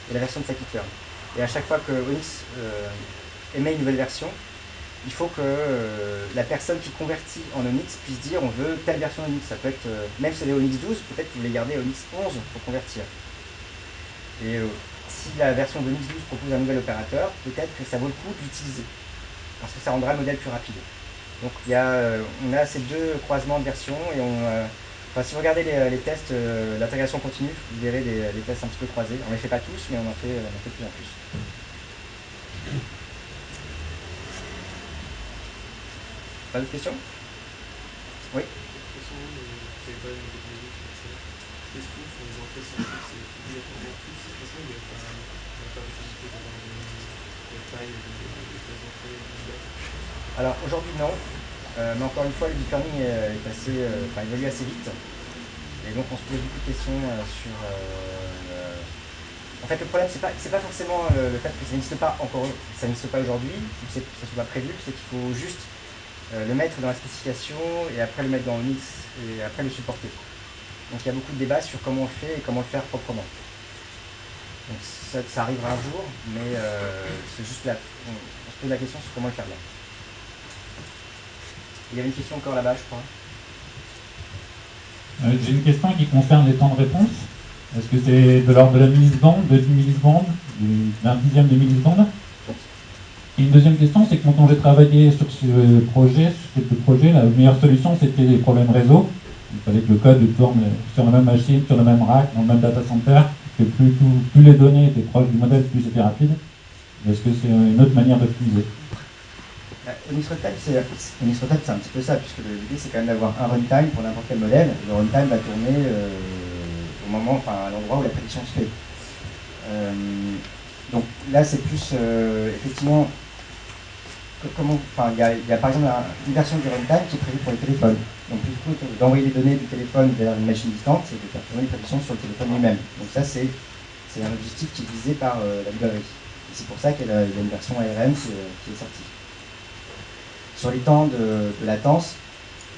et la version de scikit-learn. Et à chaque fois que Onyx émet une nouvelle version, il faut que la personne qui convertit en Onyx puisse dire on veut telle version d'Onyx. Ça peut être, même si c'est Onyx 12, peut-être que vous voulez garder Onyx 11 pour convertir. Et si la version d'Onyx 12 propose un nouvel opérateur, peut-être que ça vaut le coup d'utiliser, parce que ça rendra le modèle plus rapide. Donc on a ces deux croisements de versions, et si vous regardez les tests d'intégration continue, vous verrez des tests un petit peu croisés. On ne les fait pas tous, mais on en fait de plus en plus. Pas d'autres questions? Oui. Question sur les entrées sorties, c'est obligatoirement tous séquencés ou il n'y a pas possibilité d'avoir la taille des entrées individuelles? Alors aujourd'hui non, mais encore une fois le deep learning évolue assez vite, et donc on se pose beaucoup de questions sur. En fait le problème c'est pas forcément le fait que ça n'existe pas aujourd'hui, ou que ça ne soit pas prévu, c'est qu'il faut juste le mettre dans la spécification et après le mettre dans Onyx et après le supporter. Donc il y a beaucoup de débats sur comment on le fait et comment le faire proprement. Donc ça arrivera un jour, mais c'est juste là. On se pose la question sur comment le faire bien. Il y avait une question encore là-bas, je crois. J'ai une question qui concerne les temps de réponse. Est-ce que c'est de l'ordre de la milliseconde, de 10 millisecondes, d'un dixième de milliseconde? Et une deuxième question, c'est que quand j'ai travaillé sur ce projet, sur quelques projets, la meilleure solution c'était les problèmes réseau. Il fallait que le code tourne sur la même machine, sur le même rack, dans le même data center, que plus les données étaient proches du modèle, plus c'était rapide. Est-ce que c'est une autre manière d'optimiser? Onyx Runtime, c'est un petit peu ça, puisque l'idée c'est quand même d'avoir un runtime pour n'importe quel modèle. Le runtime va tourner à l'endroit où la prédiction se fait. Donc là c'est plus effectivement, il y a par exemple une version du runtime qui est prévue pour les téléphones. Donc plutôt que d'envoyer les données du téléphone vers une machine distante, c'est de faire tourner les prédictions sur le téléphone lui-même. Donc ça c'est un objectif qui est visé par la librairie. Et c'est pour ça qu'il y a une version ARM qui est sortie. Sur les temps de latence,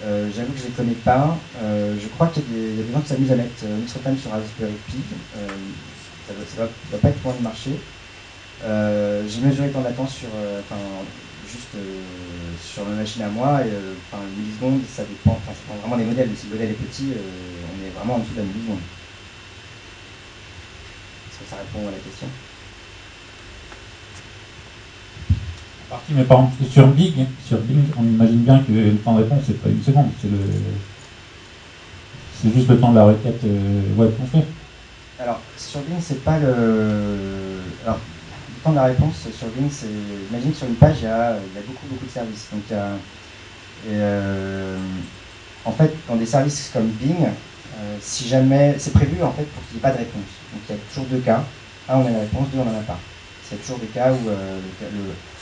j'avoue que je ne les connais pas. Je crois qu'il y a des gens qui s'amusent à mettre Onyx Runtime sur Raspberry Pi. Ça ne doit pas être loin du marché. J'ai mesuré le temps de latence sur ma machine à moi, et une milliseconde, ça dépend vraiment des modèles. Si le modèle est petit, on est vraiment en dessous de la milliseconde. Est-ce que ça répond à la question? partie, mais par exemple, sur Bing, on imagine bien que le temps de réponse, c'est pas 1 seconde, c'est juste le temps de la requête web qu'on fait. Alors, sur Bing, c'est pas le... Alors, le temps de la réponse sur Bing, c'est... Imagine que sur une page, il y a beaucoup de services. Donc, il y a... en fait, dans des services comme Bing, si jamais... C'est prévu, en fait, pour qu'il n'y ait pas de réponse. Donc, il y a toujours 2 cas. Un, on a la réponse, 2, on n'en a pas. Il y a toujours des cas où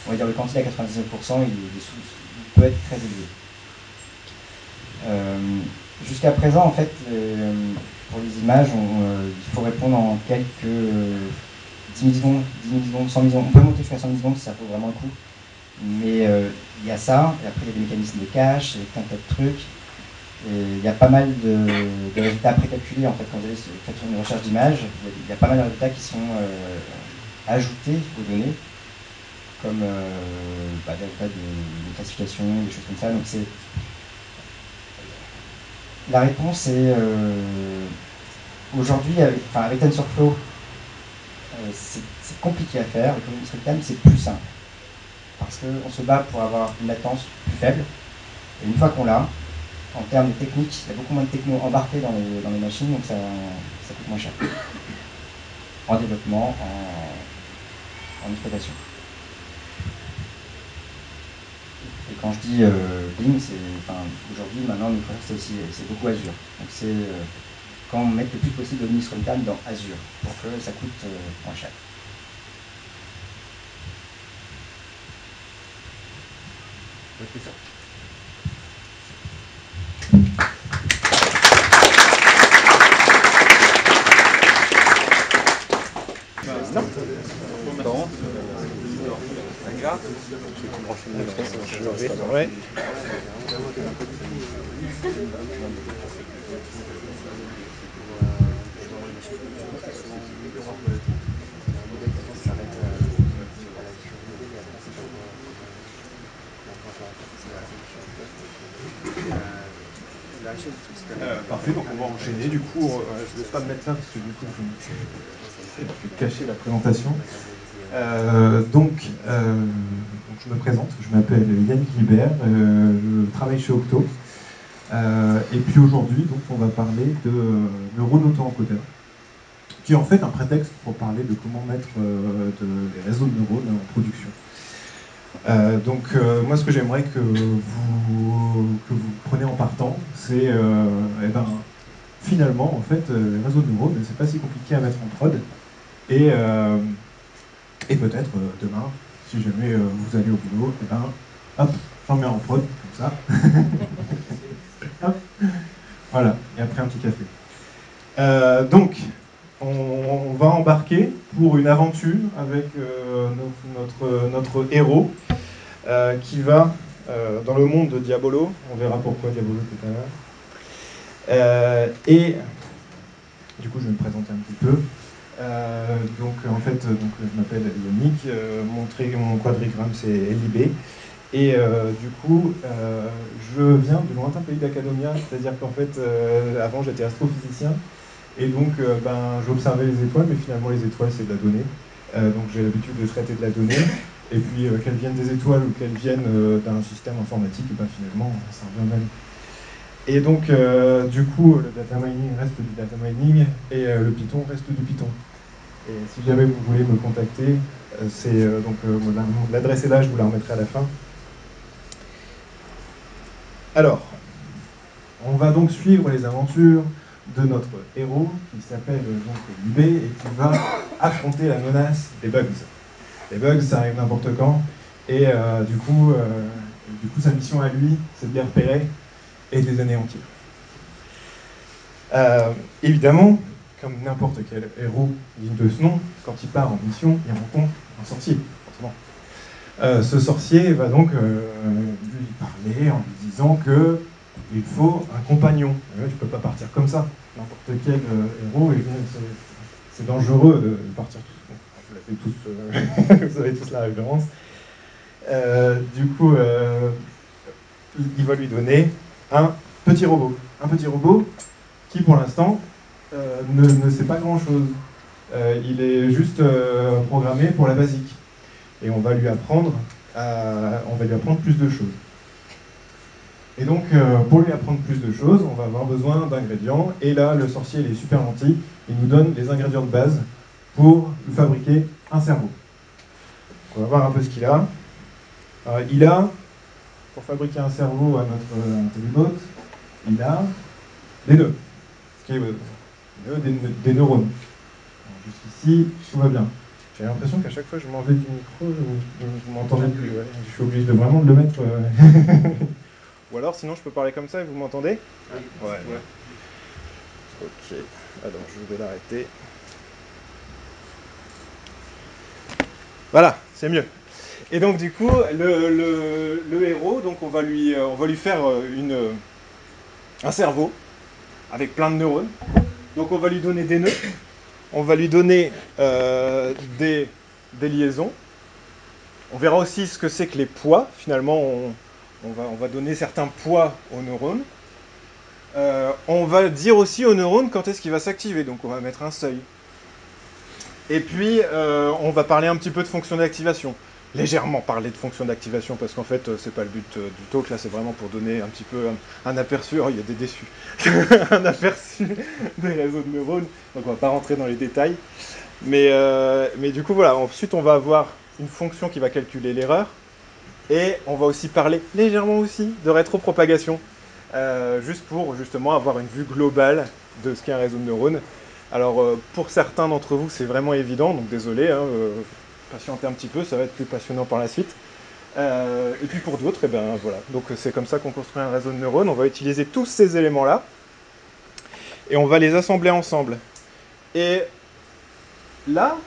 on va dire le quanti à 99%, il peut être très élevé. Jusqu'à présent, en fait, pour les images, il faut répondre en quelques 10 millisecondes, 100 millisecondes. On peut monter jusqu'à 100 millisecondes si ça vaut vraiment le coup. Mais il y a ça, et après il y a des mécanismes de cache, et un tas de trucs. Et il y a pas mal de résultats précalculés en fait. Quand vous faites une recherche d'image, il y a pas mal de résultats qui sont ajoutés aux données, comme des résultats de classification, des choses comme ça. Donc c'est la réponse est aujourd'hui avec TensorFlow, c'est compliqué à faire. Avec OpenStreetMap, c'est plus simple parce qu'on se bat pour avoir une latence plus faible. Et une fois qu'on l'a, en termes de technique, il y a beaucoup moins de techno embarqués dans les machines, donc ça coûte moins cher en développement, en exploitation. Et quand je dis Bing, aujourd'hui, maintenant, c'est beaucoup Azure. Donc c'est quand on met le plus possible de OpenStreetMap dans Azure pour que ça coûte moins cher. Ouais. Parfait, donc on va enchaîner. Du coup, je ne vais pas me mettre là parce que du coup, je vais cacher la présentation. Donc, je me présente, je m'appelle Yannick Libert, je travaille chez Octo. Et puis aujourd'hui, donc, on va parler de neurones auto-encodeurs, qui est en fait un prétexte pour parler de comment mettre des réseaux de neurones en production. Moi, ce que j'aimerais que vous preniez en partant, c'est finalement, en fait, les réseaux de neurones, c'est pas si compliqué à mettre en prod. Et peut-être demain, si jamais vous allez au boulot, hop, j'en mets en prod, comme ça. Hop. Voilà, et après un petit café. Donc, on va embarquer pour une aventure avec notre héros qui va dans le monde de Diabolo. On verra pourquoi Diabolo tout à l'heure. Et du coup, je vais me présenter un petit peu. Je m'appelle Yannick, mon quadrigramme c'est LIB. Et du coup, je viens du lointain pays d'Academia, c'est-à-dire qu'en fait, avant j'étais astrophysicien. Et donc, j'observais les étoiles, mais finalement, les étoiles, c'est de la donnée. Donc, j'ai l'habitude de traiter de la donnée. Et puis, qu'elles viennent des étoiles ou qu'elles viennent d'un système informatique, et finalement, ça revient même. Et donc, du coup, le data mining reste du data mining et le Python reste du Python. Et si jamais vous voulez me contacter, c'est l'adresse est là, je vous la remettrai à la fin. Alors, on va donc suivre les aventures de notre héros qui s'appelle Lib et qui va affronter la menace des bugs. Les bugs, ça arrive n'importe quand, et du coup, sa mission à lui, c'est de les repérer et de les anéantir. Évidemment, comme n'importe quel héros digne de ce nom, quand il part en mission, il rencontre un sorcier, forcément. Ce sorcier va donc lui parler en lui disant que il faut un compagnon. Tu ne peux pas partir comme ça. N'importe quel héros, c'est dangereux de partir tout seul. Vous avez tous la référence. Du coup, il va lui donner un petit robot. Un petit robot qui, pour l'instant, ne sait pas grand-chose. Il est juste programmé pour la basique. Et on va lui apprendre on va lui apprendre plus de choses. Et donc, pour lui apprendre plus de choses, on va avoir besoin d'ingrédients. Et là, le sorcier, il est super gentil. Il nous donne les ingrédients de base pour fabriquer un cerveau. On va voir un peu ce qu'il a. Il a, pour fabriquer un cerveau à notre IntelliBot, il a des nœuds. Ce qui est des neurones. Alors, jusqu'ici, tout va bien. J'ai l'impression qu'à chaque fois que je m'en vais du micro, vous m'entendez plus. Ouais. Je suis obligé de vraiment de le mettre. Ou alors, sinon, je peux parler comme ça et vous m'entendez? Oui. Ouais. Ok. Alors, je vais l'arrêter. Voilà, c'est mieux. Et donc, du coup, le héros, donc on va lui faire un cerveau avec plein de neurones. Donc, on va lui donner des nœuds. On va lui donner des liaisons. On verra aussi ce que c'est que les poids. Finalement, on va donner certains poids aux neurones. On va dire aussi aux neurones quand est-ce qu'il va s'activer. Donc on va mettre un seuil. Et puis, on va parler un petit peu de fonction d'activation. Légèrement parler de fonction d'activation, parce qu'en fait, c'est pas le but du talk. Là, c'est vraiment pour donner un petit peu un aperçu. Oh, il y a des déçus. Un aperçu des réseaux de neurones. Donc on va pas rentrer dans les détails. Mais du coup, voilà. Ensuite, on va avoir une fonction qui va calculer l'erreur. Et on va aussi parler légèrement aussi de rétropropagation. Juste pour justement avoir une vue globale de ce qu'est un réseau de neurones. Alors pour certains d'entre vous c'est vraiment évident, donc désolé, patientez un petit peu, ça va être plus passionnant par la suite. Et puis pour d'autres, et ben voilà, donc c'est comme ça qu'on construit un réseau de neurones, on va utiliser tous ces éléments-là, et on va les assembler ensemble. Et là,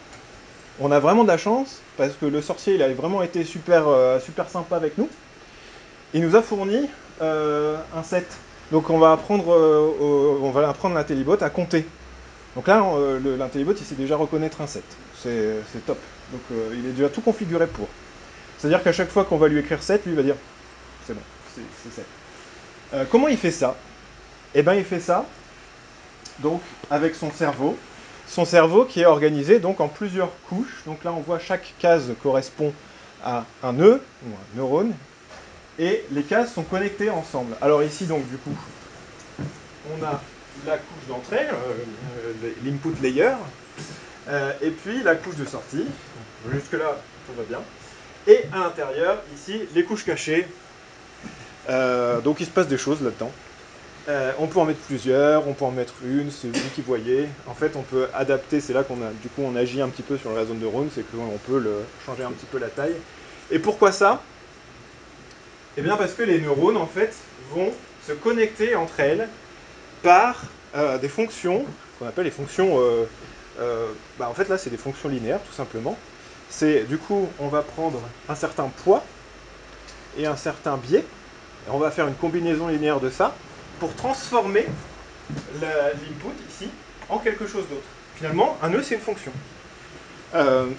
on a vraiment de la chance, parce que le sorcier il a vraiment été super sympa avec nous. Il nous a fourni un set. Donc on va apprendre l'IntelliBot à compter. Donc là, l'IntelliBot, il sait déjà reconnaître un set. C'est top. Donc il est déjà tout configuré pour. C'est-à-dire qu'à chaque fois qu'on va lui écrire 7, lui il va dire c'est bon, c'est 7. Comment il fait ça? Eh bien il fait ça donc avec son cerveau. Son cerveau qui est organisé donc en plusieurs couches. Donc là on voit chaque case correspond à un nœud ou un neurone. Et les cases sont connectées ensemble. Alors ici donc du coup, on a la couche d'entrée, l'input layer, et puis la couche de sortie. Jusque-là, tout va bien. Et à l'intérieur, ici, les couches cachées. Donc il se passe des choses là-dedans. On peut en mettre plusieurs, on peut en mettre une, c'est vous qui voyez. En fait, on peut adapter, c'est là qu'on agit un petit peu sur le réseau de neurones, c'est qu'on peut changer un petit peu la taille. Et pourquoi ça? Eh bien parce que les neurones, en fait, vont se connecter entre elles par des fonctions, qu'on appelle les fonctions... en fait, là, c'est des fonctions linéaires, tout simplement. Du coup, on va prendre un certain poids et un certain biais, et on va faire une combinaison linéaire de ça pour transformer l'input, ici, en quelque chose d'autre. Finalement, un nœud, c'est une fonction.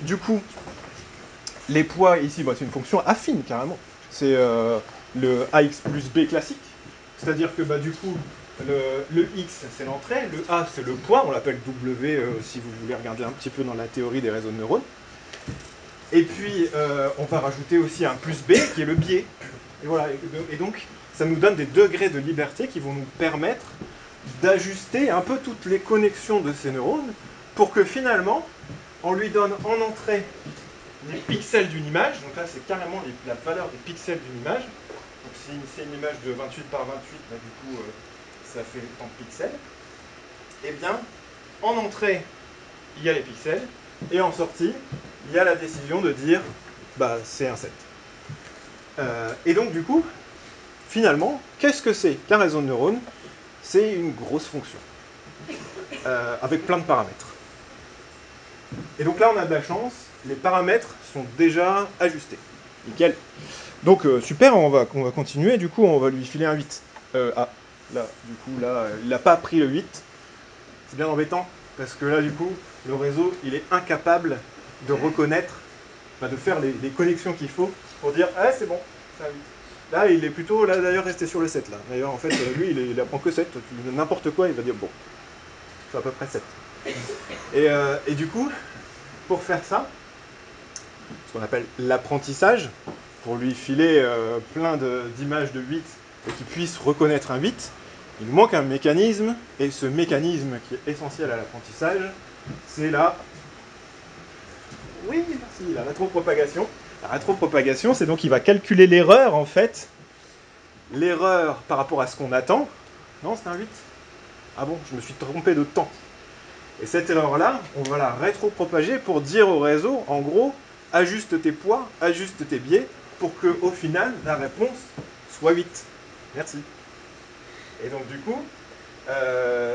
Du coup, les poids, ici, c'est une fonction affine, carrément. C'est le AX plus B classique. C'est-à-dire que, du coup, le X, c'est l'entrée, le A, c'est le poids, on l'appelle W si vous voulez regarder un petit peu dans la théorie des réseaux de neurones. Et puis, on va rajouter aussi un plus B, qui est le biais. Et voilà. Et donc, ça nous donne des degrés de liberté qui vont nous permettre d'ajuster un peu toutes les connexions de ces neurones pour que finalement, on lui donne en entrée les pixels d'une image. Donc là, c'est carrément la valeur des pixels d'une image. Donc si c'est une image de 28 par 28, du coup, ça fait tant de pixels. Et bien, en entrée, il y a les pixels, et en sortie, il y a la décision de dire, c'est un set. Et donc, du coup, finalement, qu'est-ce que c'est qu'un réseau de neurones? C'est une grosse fonction, avec plein de paramètres. Et donc là, on a de la chance, les paramètres sont déjà ajustés. Nickel. Donc, super, on va continuer, du coup, on va lui filer un 8. Là, du coup, là, il n'a pas pris le 8. C'est bien embêtant, parce que là, du coup, le réseau, il est incapable de reconnaître, de faire les connexions qu'il faut pour dire « Ah, c'est bon, c'est un 8 ». Là, il est plutôt, là d'ailleurs, resté sur le 7. Là. D'ailleurs, en fait, lui, il apprend que 7. N'importe quoi, il va dire « Bon, c'est à peu près 7 ». Et du coup, pour faire ça, ce qu'on appelle l'apprentissage, pour lui filer plein d'images de 8 et qu'il puisse reconnaître un 8, il nous manque un mécanisme, et ce mécanisme qui est essentiel à l'apprentissage, c'est la... Oui, merci, la rétropropagation. La rétropropagation, c'est donc qu'il va calculer l'erreur, en fait, l'erreur par rapport à ce qu'on attend. Non, c'est un 8. Ah bon, je me suis trompé de temps. Et cette erreur-là, on va la rétropropager pour dire au réseau, en gros, ajuste tes poids, ajuste tes biais, pour qu'au final, la réponse soit 8. Merci. Et donc du coup,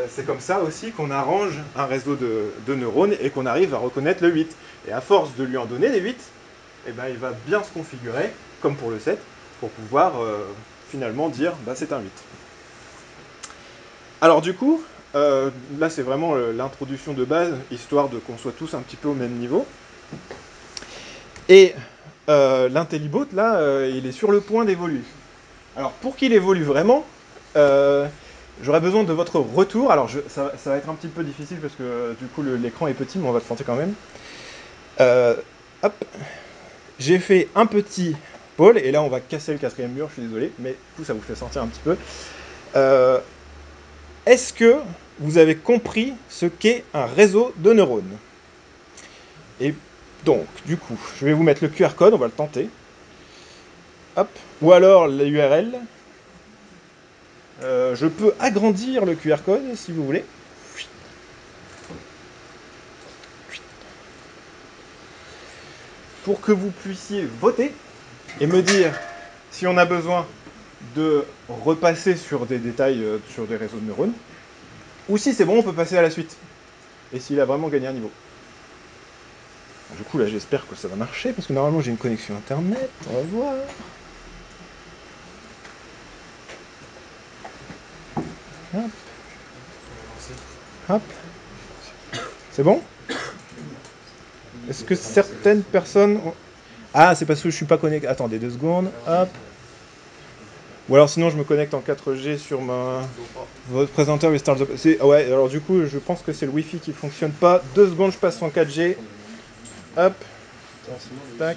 c'est comme ça aussi qu'on arrange un réseau de neurones et qu'on arrive à reconnaître le 8. Et à force de lui en donner des 8, eh ben, il va bien se configurer, comme pour le 7, pour pouvoir finalement dire bah, c'est un 8. Alors du coup, là c'est vraiment l'introduction de base, histoire de qu'on soit tous un petit peu au même niveau. Et l'IntelliBot, là, il est sur le point d'évoluer. Alors pour qu'il évolue vraiment, j'aurais besoin de votre retour. Alors ça va être un petit peu difficile parce que du coup l'écran est petit, mais on va le tenter quand même. Hop. J'ai fait un petit pôle, et là on va casser le quatrième mur, je suis désolé, mais du coup ça vous fait sentir un petit peu. Est-ce que vous avez compris ce qu'est un réseau de neurones? Et donc, du coup, je vais vous mettre le QR code, on va le tenter. Hop. Ou alors l'URL. Je peux agrandir le QR code si vous voulez. Pour que vous puissiez voter et me dire si on a besoin de repasser sur des détails sur des réseaux de neurones, ou si c'est bon, on peut passer à la suite. Et s'il a vraiment gagné un niveau. Du coup, là, j'espère que ça va marcher, parce que normalement, j'ai une connexion Internet. On va voir. Hop. Hop. C'est bon? Est-ce que certaines personnes... ont... Ah, c'est parce que je suis pas connecté. Attendez 2 secondes. Hop. Ou alors sinon, je me connecte en 4G sur votre présenteur Restart the... Ah ouais, alors du coup, je pense que c'est le Wi-Fi qui fonctionne pas. 2 secondes, je passe en 4G. Hop. Tac.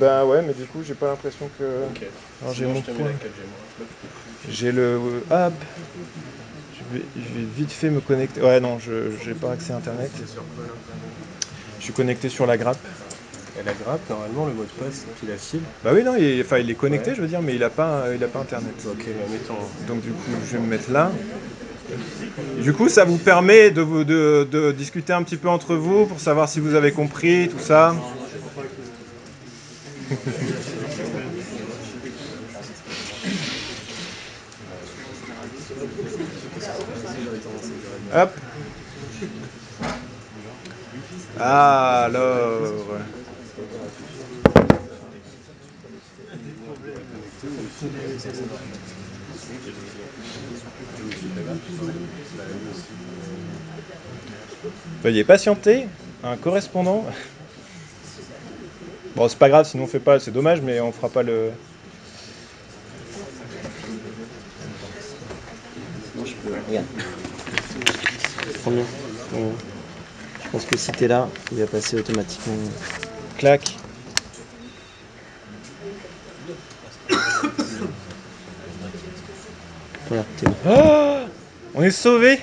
Bah ouais, mais du coup, j'ai pas l'impression que... Ok. Alors, j'ai Sinon, mon je te mets point. la 4G, moi. J'ai le... Hop. Je vais vite fait me connecter. Ouais, non, je n'ai pas accès à Internet. Je suis connecté sur la grappe. Et la grappe, normalement, le mot de passe, c'est la fibre. Bah oui, non, il est connecté, Ouais. je veux dire, mais il a pas Internet. Ok, bah mettons. Donc du coup, je vais me mettre là. Et du coup, ça vous permet de discuter un petit peu entre vous pour savoir si vous avez compris tout ça. Hop. Alors. Veuillez patienter, un correspondant. Bon, c'est pas grave, sinon on fait pas, c'est dommage, mais on fera pas le. Regarde. Combien Je pense que si t'es là, il va passer automatiquement. Clac. Voilà, t'es bon. Oh, on est sauvés.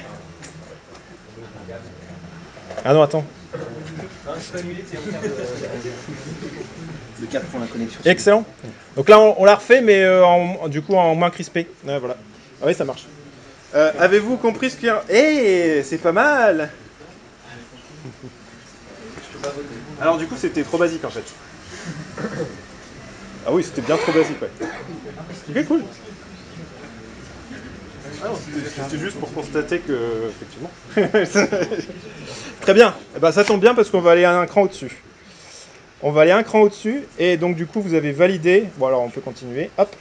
Ah non, attends. Le câble pour la connexion. Excellent. Donc là, on l'a refait, mais du coup en moins crispé. Ouais, voilà. Ah oui, ça marche. Avez-vous compris ce qu'il y a? Eh, c'est pas mal. Alors du coup, c'était trop basique en fait. Ah oui, c'était bien trop basique, ouais. Ok, cool. Ah non, c'était juste pour constater que, effectivement. Très bien. Eh ben, ça tombe bien parce qu'on va aller un cran au-dessus. On va aller un cran au-dessus, et donc du coup, vous avez validé. Bon, alors on peut continuer. Hop.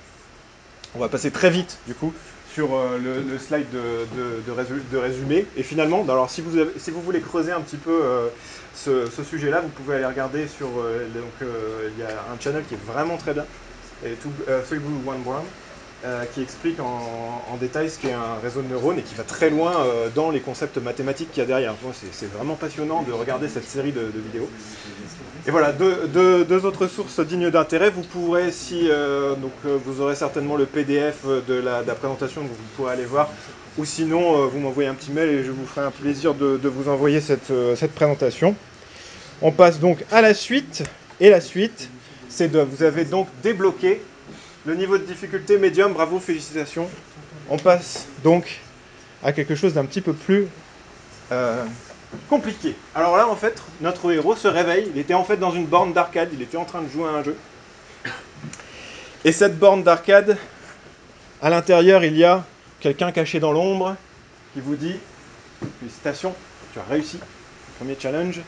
On va passer très vite, du coup, sur le slide de résumé. Et finalement, alors si vous voulez creuser un petit peu ce sujet-là, vous pouvez aller regarder sur... il y a un channel qui est vraiment très bien, et 3 Blue 1 Brown, qui explique en détail ce qu'est un réseau de neurones et qui va très loin dans les concepts mathématiques qu'il y a derrière. C'est vraiment passionnant de regarder cette série de vidéos. Et voilà, deux autres sources dignes d'intérêt. Vous pourrez, si vous aurez certainement le PDF de la présentation que vous pourrez aller voir, ou sinon vous m'envoyez un petit mail et je vous ferai un plaisir de vous envoyer cette présentation. On passe donc à la suite, et la suite, c'est vous avez donc débloqué le niveau de difficulté médium. Bravo, félicitations. On passe donc à quelque chose d'un petit peu plus compliqué. Alors là, en fait, notre héros se réveille. Il était en fait dans une borne d'arcade. Il était en train de jouer à un jeu. Et cette borne d'arcade, à l'intérieur, il y a quelqu'un caché dans l'ombre qui vous dit « Félicitations, tu as réussi. Premier challenge.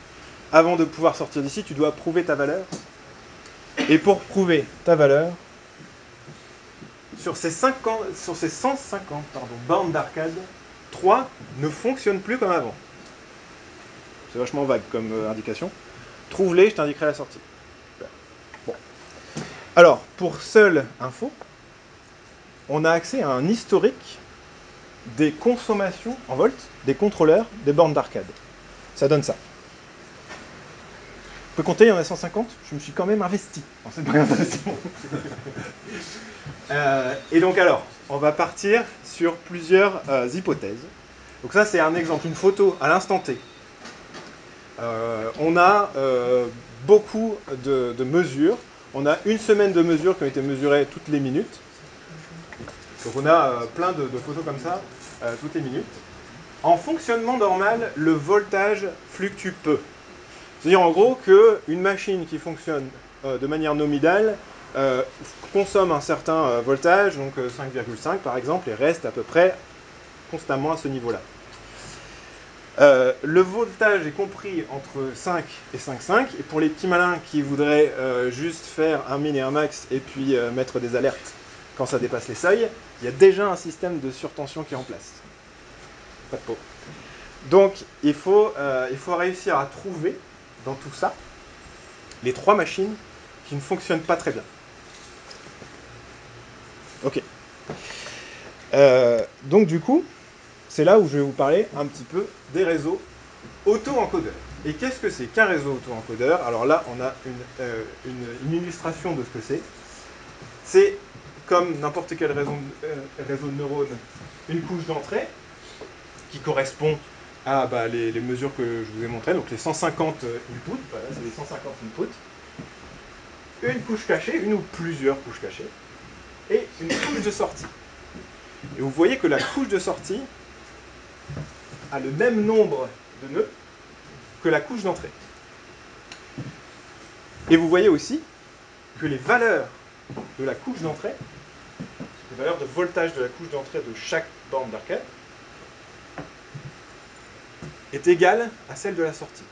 Avant de pouvoir sortir d'ici, tu dois prouver ta valeur. Et pour prouver ta valeur, sur ces 150 bornes d'arcade, 3 ne fonctionnent plus comme avant. » C'est vachement vague comme indication. Trouve-les, je t'indiquerai la sortie. Bon. Alors, pour seule info, on a accès à un historique des consommations en volts des contrôleurs des bornes d'arcade. Ça donne ça. Vous pouvez compter, il y en a 150. Je me suis quand même investi dans cette présentation. Et donc alors, on va partir sur plusieurs hypothèses. Donc ça, c'est un exemple, une photo à l'instant T. On a beaucoup de mesures. On a une semaine de mesures qui ont été mesurées toutes les minutes. Donc on a plein de photos comme ça, toutes les minutes. En fonctionnement normal, le voltage fluctue peu. C'est-à-dire en gros qu'une machine qui fonctionne de manière nominale consomme un certain voltage, donc 5,5 par exemple, et reste à peu près constamment à ce niveau-là. Le voltage est compris entre 5 et 5,5, et pour les petits malins qui voudraient juste faire un min et un max et puis mettre des alertes quand ça dépasse les seuils, il y a déjà un système de surtension qui est en place. Pas de peau. Donc il faut réussir à trouver dans tout ça les 3 machines qui ne fonctionnent pas très bien. Ok. Donc du coup, c'est là où je vais vous parler un petit peu des réseaux auto-encodeurs. Et qu'est-ce que c'est qu'un réseau auto-encodeur? Alors là, on a une illustration de ce que c'est. C'est comme n'importe quel réseau de neurones, une couche d'entrée qui correspond à les mesures que je vous ai montrées, donc les 150 inputs, voilà, c'est les 150 inputs. Une couche cachée, une ou plusieurs couches cachées, et une couche de sortie. Et vous voyez que la couche de sortie a le même nombre de nœuds que la couche d'entrée. Et vous voyez aussi que les valeurs de la couche d'entrée, les valeurs de voltage de la couche d'entrée de chaque borne d'arcade, est égale à celle de la sortie.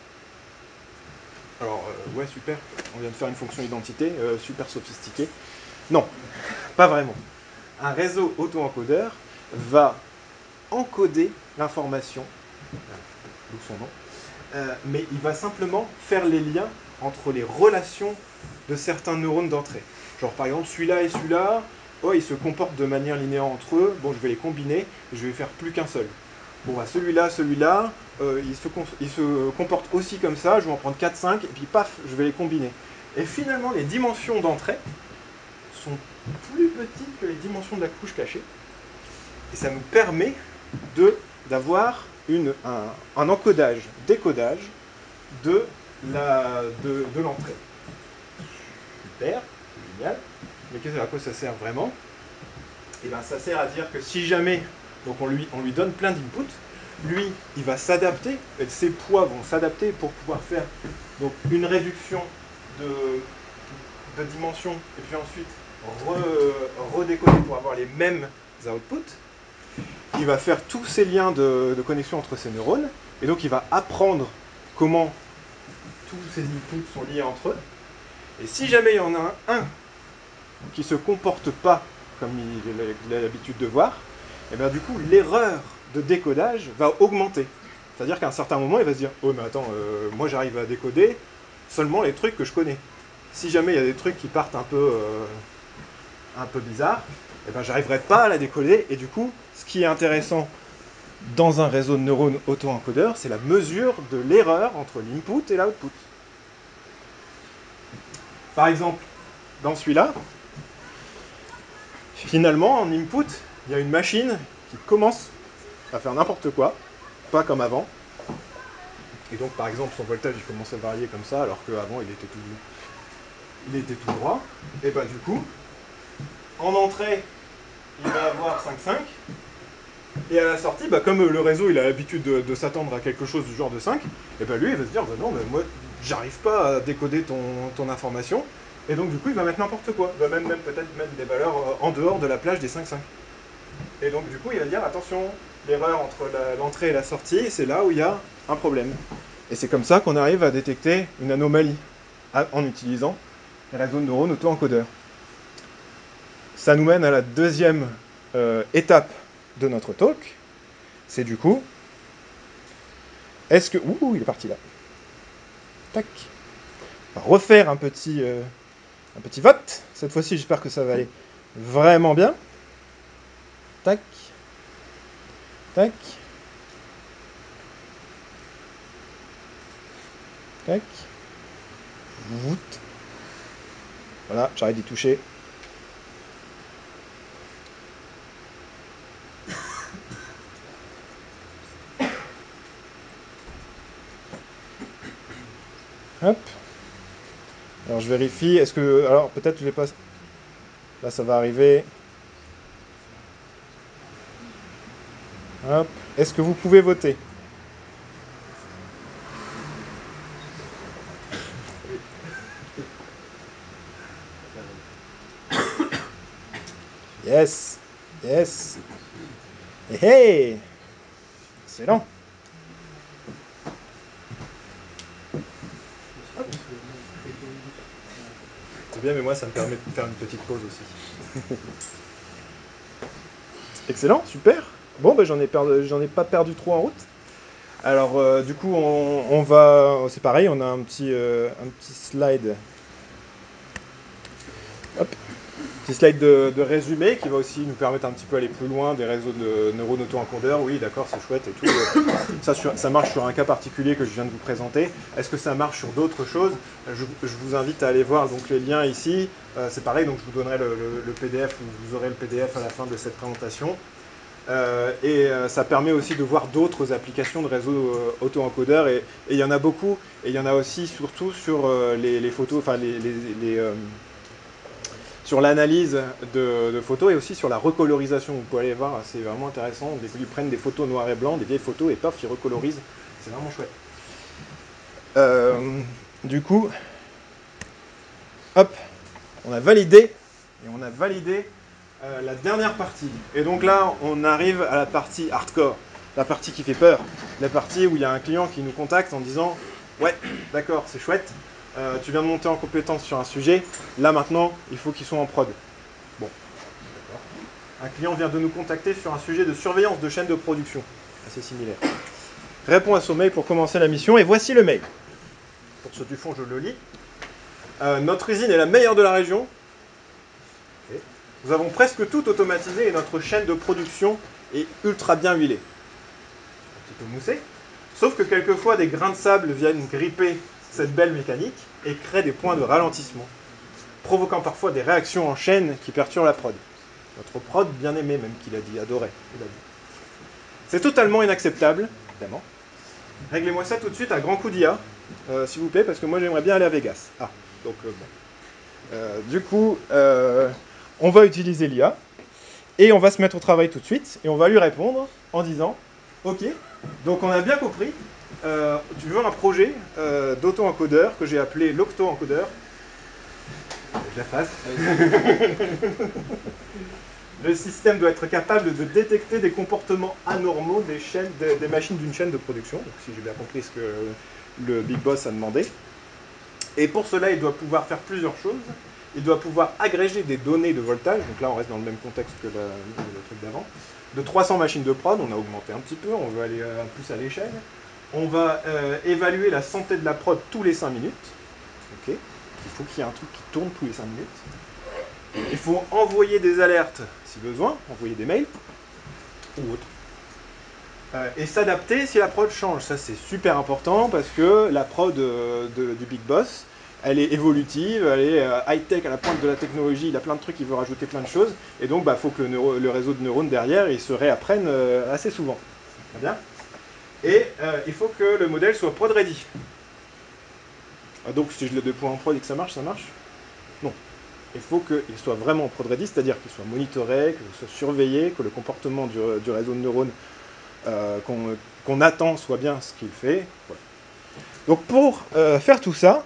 Alors, ouais, super, on vient de faire une fonction identité, super sophistiquée. Non, pas vraiment. Un réseau auto-encodeur va encoder l'information, d'où son nom, mais il va simplement faire les liens entre les relations de certains neurones d'entrée. Genre par exemple celui-là et celui-là, oh, ils se comportent de manière linéaire entre eux, bon je vais les combiner, je vais faire plus qu'un seul. Bon bah celui-là, ils se comportent aussi comme ça, je vais en prendre 4, 5, et puis paf, je vais les combiner. Et finalement les dimensions d'entrée sont plus petites que les dimensions de la couche cachée, et ça nous permet d'avoir un encodage, décodage de l'entrée. Super, génial. Mais à quoi ça sert vraiment? Et bien ça sert à dire que si jamais donc on lui donne plein d'inputs, lui il va s'adapter, ses poids vont s'adapter pour pouvoir faire donc une réduction de dimension et puis ensuite redécoder pour avoir les mêmes outputs. Il va faire tous ces liens de connexion entre ces neurones, et donc il va apprendre comment tous ces inputs sont liés entre eux. Et si jamais il y en a un qui ne se comporte pas comme il a l'habitude de voir, et bien du coup l'erreur de décodage va augmenter. C'est-à-dire qu'à un certain moment, il va se dire « Oh mais attends, moi j'arrive à décoder seulement les trucs que je connais. Si jamais il y a des trucs qui partent un peu bizarres, eh ben, j'arriverai pas à la décoder, et du coup, ce qui est intéressant dans un réseau de neurones auto-encodeurs, c'est la mesure de l'erreur entre l'input et l'output. Par exemple, dans celui-là, finalement, en input, il y a une machine qui commence à faire n'importe quoi, pas comme avant. Et donc, par exemple, son voltage, il commence à varier comme ça, alors qu'avant, il était tout droit. Et bah, du coup, en entrée, il va avoir 5,5. Et à la sortie, bah, comme le réseau il a l'habitude de s'attendre à quelque chose du genre de 5, et bah, lui, il va se dire, bah, non, mais moi, j'arrive pas à décoder ton information. Et donc, du coup, il va mettre n'importe quoi. Il va même peut-être mettre des valeurs en dehors de la plage des 5,5. Et donc, du coup, il va dire, attention, l'erreur entre l'entrée et la sortie, c'est là où il y a un problème. Et c'est comme ça qu'on arrive à détecter une anomalie en utilisant les réseaux de neurones auto-encodeurs. Ça nous mène à la deuxième étape de notre talk. C'est du coup, est-ce que... Ouh, il est parti là. Tac. On va refaire un petit vote. Cette fois-ci, j'espère que ça va aller vraiment bien. Tac. Tac. Tac. Vout. Voilà, j'arrête d'y toucher. Hop. Alors je vérifie, est-ce que... Alors peut-être je vais pas... Là ça va arriver. Hop. Est-ce que vous pouvez voter? Yes. Yes. Hey, hey. Excellent. C'est bien, mais moi ça me permet de faire une petite pause aussi. Excellent, super. Bon, ben, j'en ai pas perdu trop en route. Alors, du coup, on va... C'est pareil, on a un petit slide. Hop. Petit slide de résumé qui va aussi nous permettre un petit peu aller plus loin des réseaux de neurones auto-encodeurs. Oui, d'accord, c'est chouette et tout. Ça marche sur un cas particulier que je viens de vous présenter. Est-ce que ça marche sur d'autres choses? Je vous invite à aller voir donc, les liens ici. C'est pareil, donc je vous donnerai le PDF, vous aurez le PDF à la fin de cette présentation. Ça permet aussi de voir d'autres applications de réseaux auto-encodeurs et il y en a beaucoup et il y en a aussi surtout sur les photos, enfin sur l'analyse de photos et aussi sur la recolorisation. Vous pouvez aller voir, c'est vraiment intéressant. Ils prennent des photos noir et blanc, des vieilles photos et paf, ils recolorisent. C'est vraiment chouette. Du coup, hop, on a validé la dernière partie. Et donc là, on arrive à la partie hardcore, la partie qui fait peur, la partie où il y a un client qui nous contacte en disant « Ouais, d'accord, c'est chouette, tu viens de monter en compétence sur un sujet, là maintenant, il faut qu'il soit en prod. » Bon, d'accord. Un client vient de nous contacter sur un sujet de surveillance de chaîne de production, assez similaire. Réponds à son mail pour commencer la mission, et voici le mail. Pour ceux du fond, je le lis. Notre usine est la meilleure de la région. Okay. Nous avons presque tout automatisé et notre chaîne de production est ultra bien huilée. Un petit peu moussée. Sauf que quelquefois, des grains de sable viennent gripper cette belle mécanique et créent des points de ralentissement, provoquant parfois des réactions en chaîne qui perturbent la prod. Notre prod bien aimé, même qu'il a dit, adoré. C'est totalement inacceptable, évidemment. Réglez-moi ça tout de suite à grand coup d'IA, s'il vous plaît, parce que moi j'aimerais bien aller à Vegas. Ah, donc bon. Du coup, on va utiliser l'IA et on va se mettre au travail tout de suite et on va lui répondre en disant ok, donc on a bien compris, tu veux un projet d'auto-encodeur que j'ai appelé l'octo-encodeur. Je la fasse. Le système doit être capable de détecter des comportements anormaux des machines d'une chaîne de production, donc si j'ai bien compris ce que le Big Boss a demandé. Et pour cela, il doit pouvoir faire plusieurs choses. Il doit pouvoir agréger des données de voltage, donc là on reste dans le même contexte que le truc d'avant, de 300 machines de prod, on a augmenté un petit peu, on veut aller plus à l'échelle. On va évaluer la santé de la prod tous les 5 minutes. Okay. Il faut qu'il y ait un truc qui tourne tous les 5 minutes. Il faut envoyer des alertes si besoin, envoyer des mails ou autre. Et s'adapter si la prod change. Ça c'est super important parce que la prod du Big Boss, elle est évolutive, elle est high-tech, à la pointe de la technologie, il a plein de trucs, il veut rajouter plein de choses, et donc il faut que le réseau de neurones derrière, il se réapprenne assez souvent. Très bien. Et il faut que le modèle soit prod ready. Donc si je le déploie en prod et que ça marche, non. Il faut qu'il soit vraiment prod ready, c'est-à-dire qu'il soit monitoré, qu'il soit surveillé, que le comportement du réseau de neurones qu'on attend soit bien ce qu'il fait. Voilà. Donc pour faire tout ça,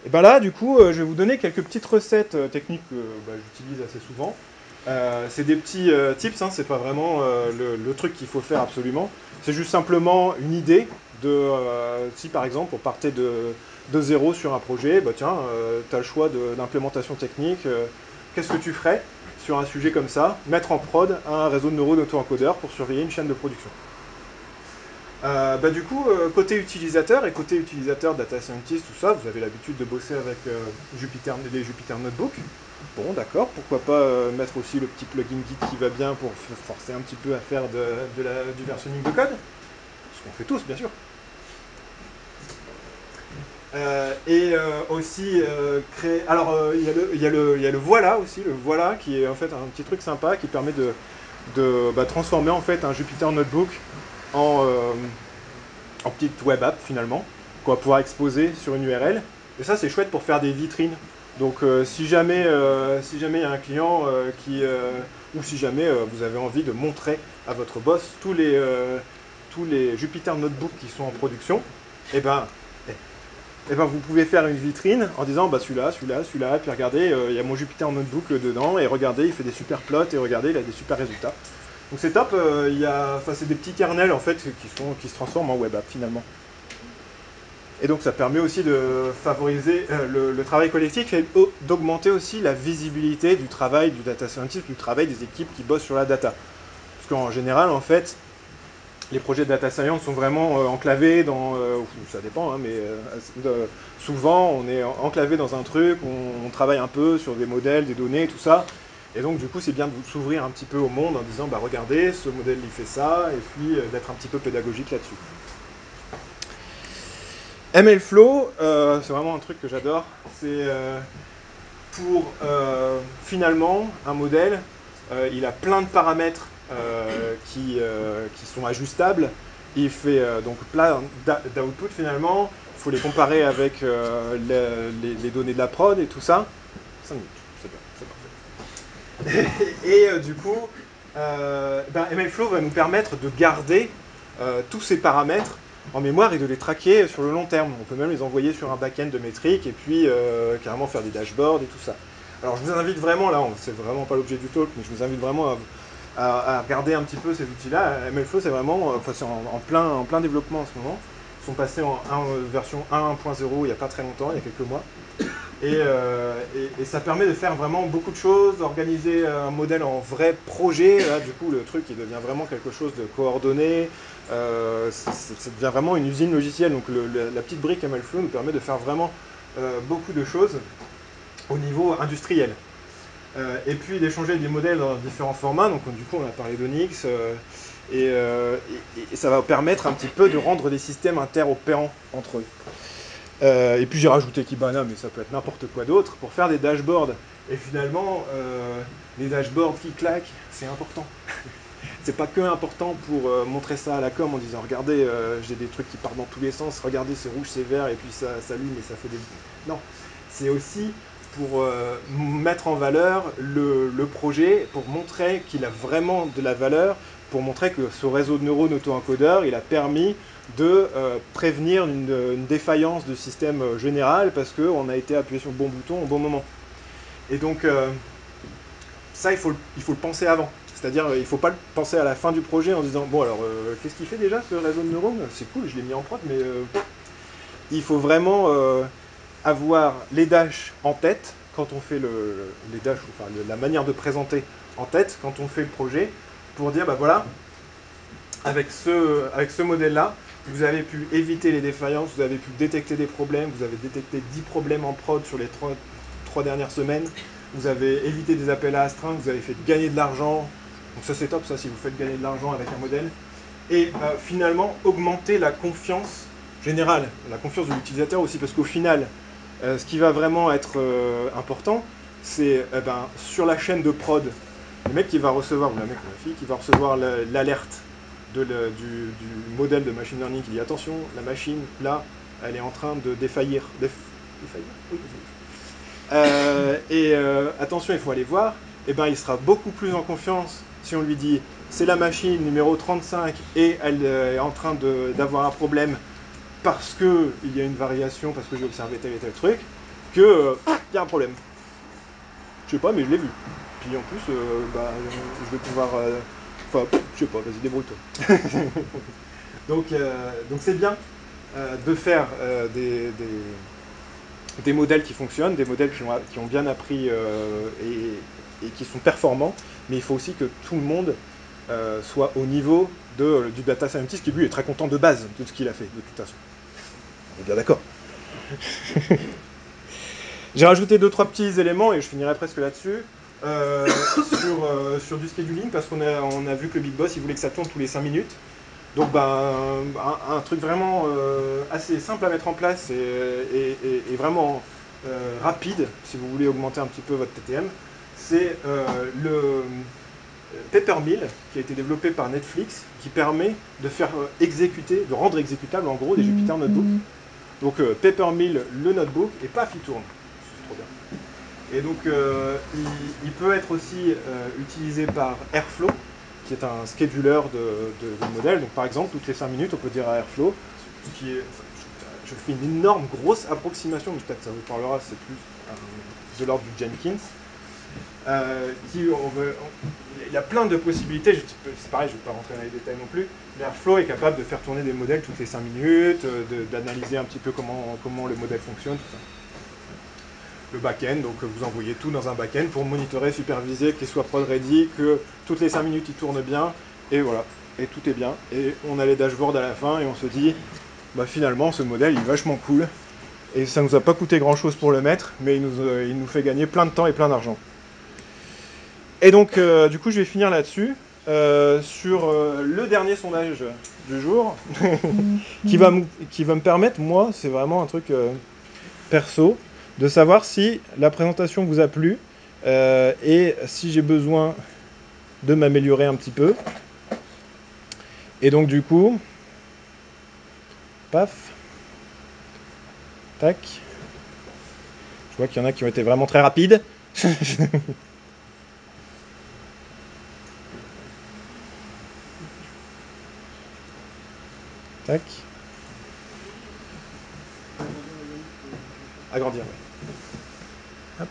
et ben là, du coup, je vais vous donner quelques petites recettes techniques que j'utilise assez souvent. C'est des petits tips, hein, c'est pas vraiment le truc qu'il faut faire absolument. C'est juste simplement une idée de si par exemple on partait de zéro sur un projet, bah tiens, tu as le choix d'implémentation technique, qu'est-ce que tu ferais sur un sujet comme ça? Mettre en prod un réseau de neurones auto-encodeurs pour surveiller une chaîne de production. Du coup, côté utilisateur et côté utilisateur data scientist, tout ça, vous avez l'habitude de bosser avec les Jupyter Notebook. Bon, d'accord, pourquoi pas mettre aussi le petit plugin Git qui va bien pour forcer un petit peu à faire du versionning de code. Ce qu'on fait tous, bien sûr. Aussi créer. Alors, il y a le Voilà aussi, le Voilà qui est en fait un petit truc sympa qui permet de transformer en fait un Jupyter Notebook en petite web app finalement, qu'on va pouvoir exposer sur une URL. Et ça, c'est chouette pour faire des vitrines. Donc, si jamais il y a un client ou si jamais vous avez envie de montrer à votre boss tous les Jupyter Notebooks qui sont en production, et ben vous pouvez faire une vitrine en disant celui-là, et puis regardez, il y a mon Jupyter Notebook dedans, et regardez, il fait des super plots, et regardez, il a des super résultats. Donc c'est top, c'est des petits kernels en fait qui se transforment en web app finalement. Et donc ça permet aussi de favoriser le travail collectif et d'augmenter aussi la visibilité du travail du data scientist, du travail des équipes qui bossent sur la data. Parce qu'en général, en fait, les projets de data science sont vraiment enclavés dans... ça dépend, hein, mais souvent on est enclavé dans un truc, on travaille un peu sur des modèles, des données, tout ça. Et donc du coup c'est bien de s'ouvrir un petit peu au monde en disant regardez, ce modèle il fait ça, et puis d'être un petit peu pédagogique là-dessus. MLflow, c'est vraiment un truc que j'adore. C'est pour finalement un modèle, il a plein de paramètres qui sont ajustables. Il fait donc plein d'outputs finalement. Il faut les comparer avec les données de la prod et tout ça. 5 minutes, c'est bien, c'est parfait. Du coup, MLflow va nous permettre de garder tous ces paramètres en mémoire et de les traquer sur le long terme. On peut même les envoyer sur un back-end de métriques et puis carrément faire des dashboards et tout ça. Alors je vous invite vraiment, là c'est vraiment pas l'objet du talk, mais je vous invite vraiment à regarder un petit peu ces outils-là. MLflow c'est vraiment c'est en plein développement en ce moment. Ils sont passés en version 1.0 il n'y a pas très longtemps, il y a quelques mois. Et ça permet de faire vraiment beaucoup de choses, d'organiser un modèle en vrai projet. Là, du coup, le truc il devient vraiment quelque chose de coordonné. Ça devient vraiment une usine logicielle. Donc la petite brique MLflow nous permet de faire vraiment beaucoup de choses au niveau industriel. Et puis d'échanger des modèles dans différents formats. Donc du coup, on a parlé d'Onyx. Et ça va permettre un petit peu de rendre les systèmes interopérants entre eux. Et puis j'ai rajouté Kibana, mais ça peut être n'importe quoi d'autre, pour faire des dashboards. Et finalement, les dashboards qui claquent, c'est important. C'est pas que important pour montrer ça à la com en disant regardez, j'ai des trucs qui partent dans tous les sens, regardez c'est rouge, c'est vert, et puis ça s'allume et ça fait des... Non, c'est aussi pour mettre en valeur le projet, pour montrer qu'il a vraiment de la valeur, pour montrer que ce réseau de neurones auto-encodeurs, il a permis de prévenir une défaillance de système général parce qu'on a été appuyé sur le bon bouton au bon moment. Et donc, ça, il faut le penser avant. C'est-à-dire, il ne faut pas le penser à la fin du projet en disant bon, alors, qu'est-ce qu'il fait déjà ce réseau de neurones? C'est cool, je l'ai mis en prod, mais il faut vraiment avoir les dashs en tête quand on fait les dashs, enfin, la manière de présenter en tête quand on fait le projet pour dire voilà, avec ce modèle-là, vous avez pu éviter les défaillances, vous avez pu détecter des problèmes, vous avez détecté 10 problèmes en prod sur les 3 dernières semaines, vous avez évité des appels à astreinte, vous avez fait gagner de l'argent, donc ça c'est top ça si vous faites gagner de l'argent avec un modèle, et finalement augmenter la confiance générale, la confiance de l'utilisateur aussi, parce qu'au final, Ce qui va vraiment être important, c'est sur la chaîne de prod, le mec qui va recevoir, ou la mec ou la fille, qui va recevoir l'alerte du modèle de machine learning qui dit attention, la machine, là, elle est en train de défaillir. Défaillir ? Oui. Attention, il faut aller voir. Et ben, il sera beaucoup plus en confiance si on lui dit c'est la machine numéro 35 et elle est en train d'avoir un problème parce qu'il y a une variation, parce que j'ai observé tel et tel truc, que il y a un problème. Je sais pas, mais je l'ai vu. Puis en plus, je vais pouvoir. Enfin, je sais pas, vas-y, débrouille-toi. donc c'est bien de faire des modèles qui fonctionnent, des modèles qui ont bien appris et qui sont performants, mais il faut aussi que tout le monde soit au niveau du data scientist qui lui est très content de base de ce qu'il a fait, de toute façon. On est bien d'accord. J'ai rajouté 2-3 petits éléments et je finirai presque là-dessus. Sur du scheduling, parce qu'on a vu que le Big Boss il voulait que ça tourne tous les 5 minutes. Donc un truc vraiment assez simple à mettre en place et vraiment rapide, si vous voulez augmenter un petit peu votre TTM, c'est le Peppermill qui a été développé par Netflix, qui permet de faire de rendre exécutable en gros des Jupyter Notebook. Donc Peppermill, le notebook, et paf, il tourne. C'est trop bien. Et donc il peut être aussi utilisé par Airflow, qui est un scheduler de modèles. Donc par exemple, toutes les 5 minutes, on peut dire à Airflow, je fais une énorme, grosse approximation, mais peut-être ça vous parlera, c'est plus de l'ordre du Jenkins. Il y a plein de possibilités, c'est pareil, je ne vais pas rentrer dans les détails non plus, mais Airflow est capable de faire tourner des modèles toutes les 5 minutes, d'analyser un petit peu comment le modèle fonctionne, tout ça. Le back-end, donc vous envoyez tout dans un back-end pour monitorer, superviser, qu'il soit prod ready, que toutes les 5 minutes il tourne bien, et voilà, et tout est bien. Et on a les dashboards à la fin et on se dit, finalement ce modèle il est vachement cool, et ça nous a pas coûté grand chose pour le mettre, mais il nous fait gagner plein de temps et plein d'argent. Et donc du coup je vais finir là-dessus, sur le dernier sondage du jour, qui va me permettre, moi, c'est vraiment un truc perso, de savoir si la présentation vous a plu et si j'ai besoin de m'améliorer un petit peu. Et donc du coup, paf, tac, je vois qu'il y en a qui ont été vraiment très rapides. Tac. Agrandir, ouais. Hop.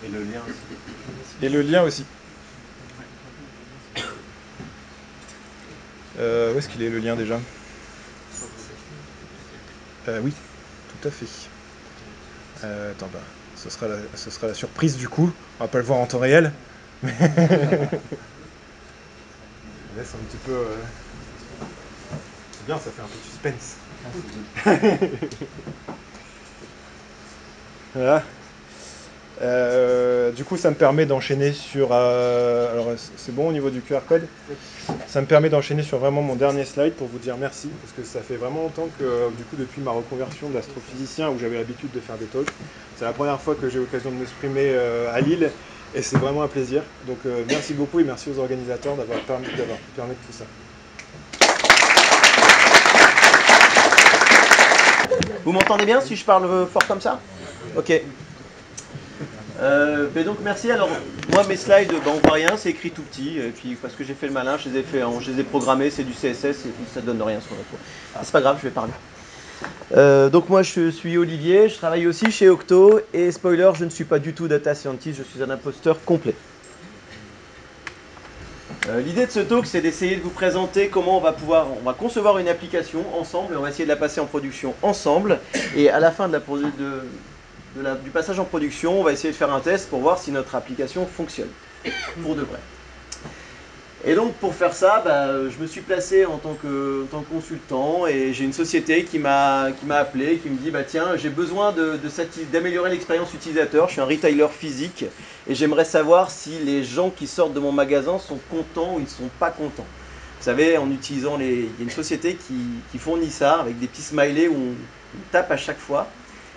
Et le lien aussi. Et le lien aussi. Où est-ce qu'il est le lien déjà ? Oui, tout à fait. Attends, ce sera la surprise du coup. On va pas le voir en temps réel. Mais on laisse un petit peu. C'est bien, ça fait un peu de suspense. Voilà. Du coup, ça me permet d'enchaîner sur... alors, c'est bon au niveau du QR code ? Ça me permet d'enchaîner sur vraiment mon dernier slide pour vous dire merci, parce que ça fait vraiment longtemps que, du coup, depuis ma reconversion d'astrophysicien, où j'avais l'habitude de faire des talks, c'est la première fois que j'ai l'occasion de m'exprimer à Lille, et c'est vraiment un plaisir. Donc, merci beaucoup et merci aux organisateurs d'avoir pu permettre tout ça. Vous m'entendez bien si je parle fort comme ça ? Ok. Donc merci. Alors moi mes slides, on voit rien, c'est écrit tout petit, et puis parce que j'ai fait le malin, je les ai programmés, c'est du CSS et puis ça donne rien sur la tour. C'est pas grave, je vais parler. Donc moi je suis Olivier, je travaille aussi chez Octo et spoiler, je ne suis pas du tout data scientist, je suis un imposteur complet. L'idée de ce talk, c'est d'essayer de vous présenter comment on va concevoir une application ensemble et on va essayer de la passer en production ensemble. Et à la fin du passage en production, on va essayer de faire un test pour voir si notre application fonctionne pour de vrai. Et donc pour faire ça, je me suis placé en tant que consultant et j'ai une société qui m'a appelé, qui me dit tiens, j'ai besoin d'améliorer l'expérience utilisateur, je suis un retailer physique et j'aimerais savoir si les gens qui sortent de mon magasin sont contents ou ils ne sont pas contents. Vous savez, en utilisant il y a une société qui fournit ça avec des petits smileys où on tape à chaque fois.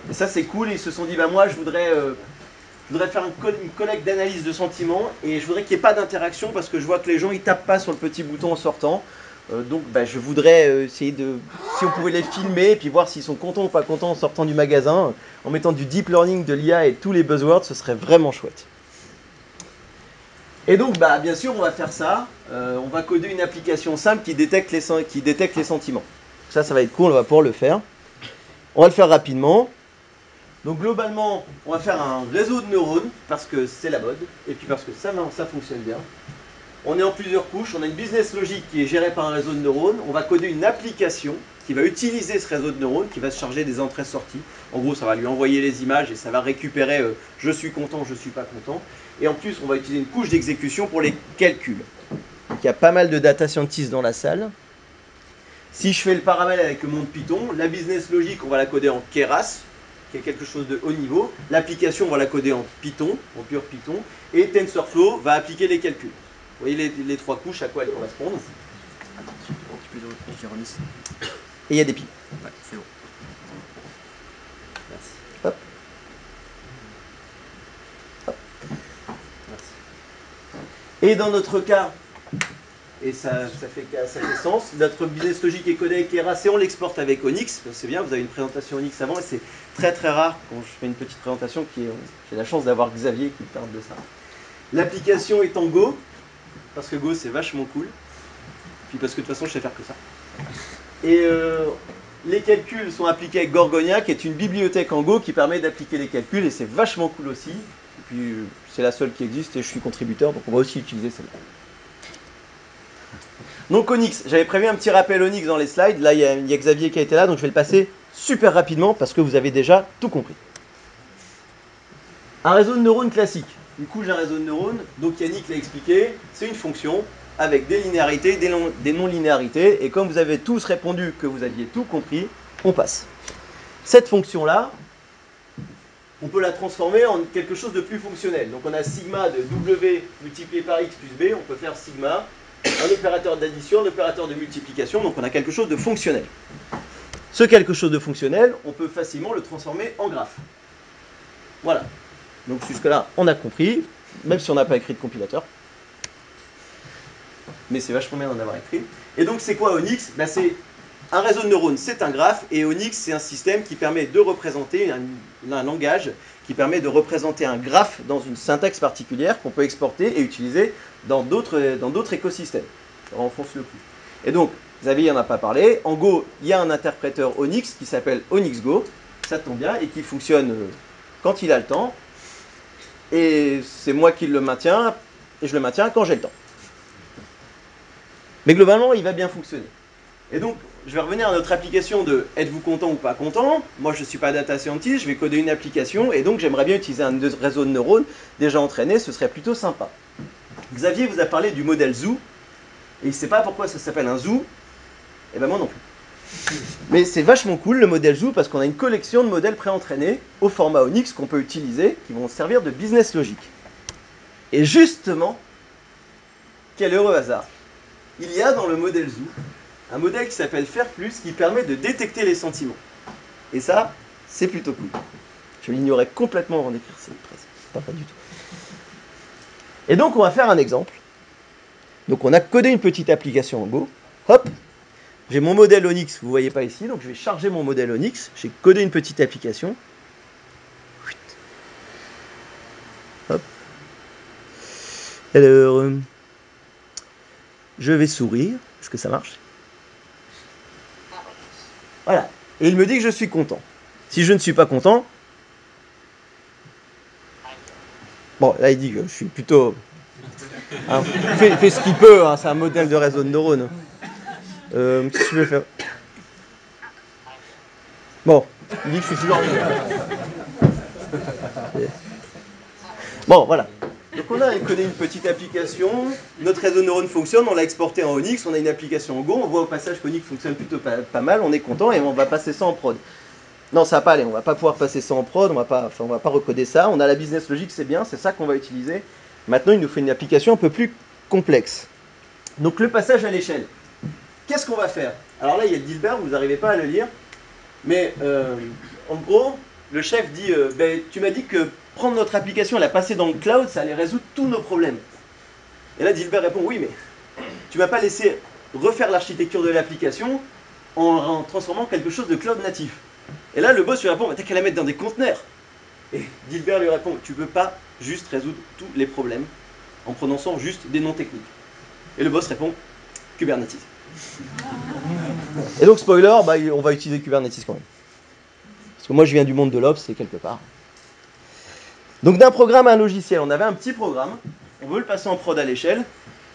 Et ça c'est cool, et ils se sont dit moi je voudrais faire une collecte d'analyse de sentiments et je voudrais qu'il n'y ait pas d'interaction parce que je vois que les gens ils tapent pas sur le petit bouton en sortant. Donc je voudrais essayer si on pouvait les filmer et puis voir s'ils sont contents ou pas contents en sortant du magasin, en mettant du deep learning, de l'IA et tous les buzzwords, ce serait vraiment chouette. Et donc bien sûr on va faire ça, on va coder une application simple qui détecte les sentiments. Ça va être cool, on va pouvoir le faire. On va le faire rapidement. Donc globalement, on va faire un réseau de neurones, parce que c'est la mode, et puis parce que ça fonctionne bien. On est en plusieurs couches, on a une business logic qui est gérée par un réseau de neurones, on va coder une application qui va utiliser ce réseau de neurones, qui va se charger des entrées-sorties. En gros, ça va lui envoyer les images et ça va récupérer je suis content, je suis pas content. Et en plus, on va utiliser une couche d'exécution pour les calculs. Donc il y a pas mal de data scientists dans la salle. Si je fais le parallèle avec le monde Python, la business logic, on va la coder en Keras, qui est quelque chose de haut niveau. L'application, on va la coder en Python, en pur Python. Et TensorFlow va appliquer les calculs. Vous voyez les trois couches, à quoi elles correspondent. Et il y a des piles. Ouais, c'est bon. Merci. Hop. Hop. Merci. Et dans notre cas, et ça fait sens, notre business logic est codé avec Keras et on l'exporte avec Onyx. C'est bien, vous avez une présentation Onyx avant et c'est très très rare quand je fais une petite présentation j'ai la chance d'avoir Xavier qui parle de ça. L'application est en Go, parce que Go c'est vachement cool, puis parce que de toute façon je sais faire que ça. Et les calculs sont appliqués avec Gorgonia, qui est une bibliothèque en Go qui permet d'appliquer les calculs et c'est vachement cool aussi. Et puis c'est la seule qui existe et je suis contributeur, donc on va aussi utiliser celle-là. Donc Onyx, j'avais prévu un petit rappel Onyx dans les slides, là il y a Xavier qui a été là, donc je vais le passer super rapidement parce que vous avez déjà tout compris. Un réseau de neurones classique, une couche d'un réseau de neurones, donc Yannick l'a expliqué, c'est une fonction avec des linéarités, des non-linéarités, et comme vous avez tous répondu que vous aviez tout compris, on passe. Cette fonction-là, on peut la transformer en quelque chose de plus fonctionnel. Donc on a sigma de W multiplié par X plus B, on peut faire sigma, un opérateur d'addition, un opérateur de multiplication, donc on a quelque chose de fonctionnel. Ce quelque chose de fonctionnel, on peut facilement le transformer en graphe. Voilà. Donc jusque-là, on a compris, même si on n'a pas écrit de compilateur. Mais c'est vachement bien d'en avoir écrit. Et donc c'est quoi Onyx ? C'est un réseau de neurones, c'est un graphe, et Onyx c'est un système qui permet de représenter, un langage qui permet de représenter un graphe dans une syntaxe particulière qu'on peut exporter et utiliser dans d'autres écosystèmes. Ça renfonce le coup. Et donc, Xavier n'en a pas parlé, en Go, il y a un interpréteur Onyx qui s'appelle OnyxGo, ça tombe bien, et qui fonctionne quand il a le temps, et c'est moi qui le maintiens, et je le maintiens quand j'ai le temps. Mais globalement, il va bien fonctionner. Et donc, je vais revenir à notre application de êtes-vous content ou pas content ? Moi, je ne suis pas data scientist, je vais coder une application, et donc j'aimerais bien utiliser un réseau de neurones déjà entraîné, ce serait plutôt sympa. Xavier vous a parlé du modèle Zoo, et il ne sait pas pourquoi ça s'appelle un zoo, et ben moi non plus. Mais c'est vachement cool le modèle Zoo, parce qu'on a une collection de modèles préentraînés au format Onyx qu'on peut utiliser, qui vont servir de business logic. Et justement, quel heureux hasard, il y a dans le modèle Zoo un modèle qui s'appelle Faire Plus qui permet de détecter les sentiments. Et ça, c'est plutôt cool. Je l'ignorais complètement avant d'écrire cette presse. Pas du tout. Et donc, on va faire un exemple. Donc, on a codé une petite application en Go. Hop, j'ai mon modèle Onyx, vous ne voyez pas ici. Donc, je vais charger mon modèle Onyx. J'ai codé une petite application. Hop. Alors, je vais sourire. Est-ce que ça marche ? Voilà. Et il me dit que je suis content. Si je ne suis pas content, bon, là il dit que je suis plutôt... Hein, fait ce qu'il peut, hein, c'est un modèle de réseau de neurones. Qu'est-ce que je vais faire ? Bon, il dit que je suis toujours... Bon, voilà. Donc on a codé une petite application, notre réseau de neurones fonctionne, on l'a exporté en Onyx, on a une application en Go, on voit au passage qu'Onyx fonctionne plutôt pas mal, on est content et on va passer ça en prod. Non, ça va pas aller, on va pas pouvoir passer ça en prod, on va pas recoder ça, on a la business logic, c'est bien, c'est ça qu'on va utiliser. Maintenant, il nous faut une application un peu plus complexe. Donc le passage à l'échelle. Qu'est-ce qu'on va faire? Alors là, il y a Dilbert, vous n'arrivez pas à le lire, mais en gros, le chef dit ben, tu m'as dit que prendre notre application et la passer dans le cloud, ça allait résoudre tous nos problèmes. Et là, Dilbert répond oui, mais tu m'as pas laissé refaire l'architecture de l'application en transformant quelque chose de cloud natif. Et là, le boss lui répond, t'as qu'à la mettre dans des conteneurs. Et Dilbert lui répond, tu peux pas juste résoudre tous les problèmes en prononçant juste des noms techniques. Et le boss répond, Kubernetes. Et donc, spoiler, bah, on va utiliser Kubernetes quand même. Parce que moi, je viens du monde de l'Ops, c'est quelque part. Donc, d'un programme à un logiciel, on avait un petit programme, on veut le passer en prod à l'échelle,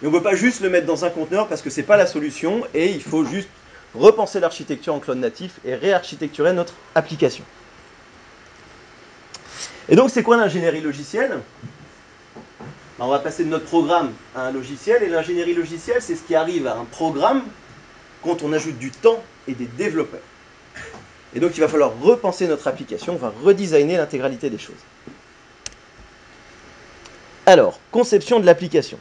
mais on ne veut pas juste le mettre dans un conteneur parce que c'est pas la solution, et il faut juste repenser l'architecture en cloud natif et réarchitecturer notre application. Et donc, c'est quoi l'ingénierie logicielle? On va passer de notre programme à un logiciel, et l'ingénierie logicielle, c'est ce qui arrive à un programme quand on ajoute du temps et des développeurs. Et donc, il va falloir repenser notre application, on va redesigner l'intégralité des choses. Alors, conception de l'application.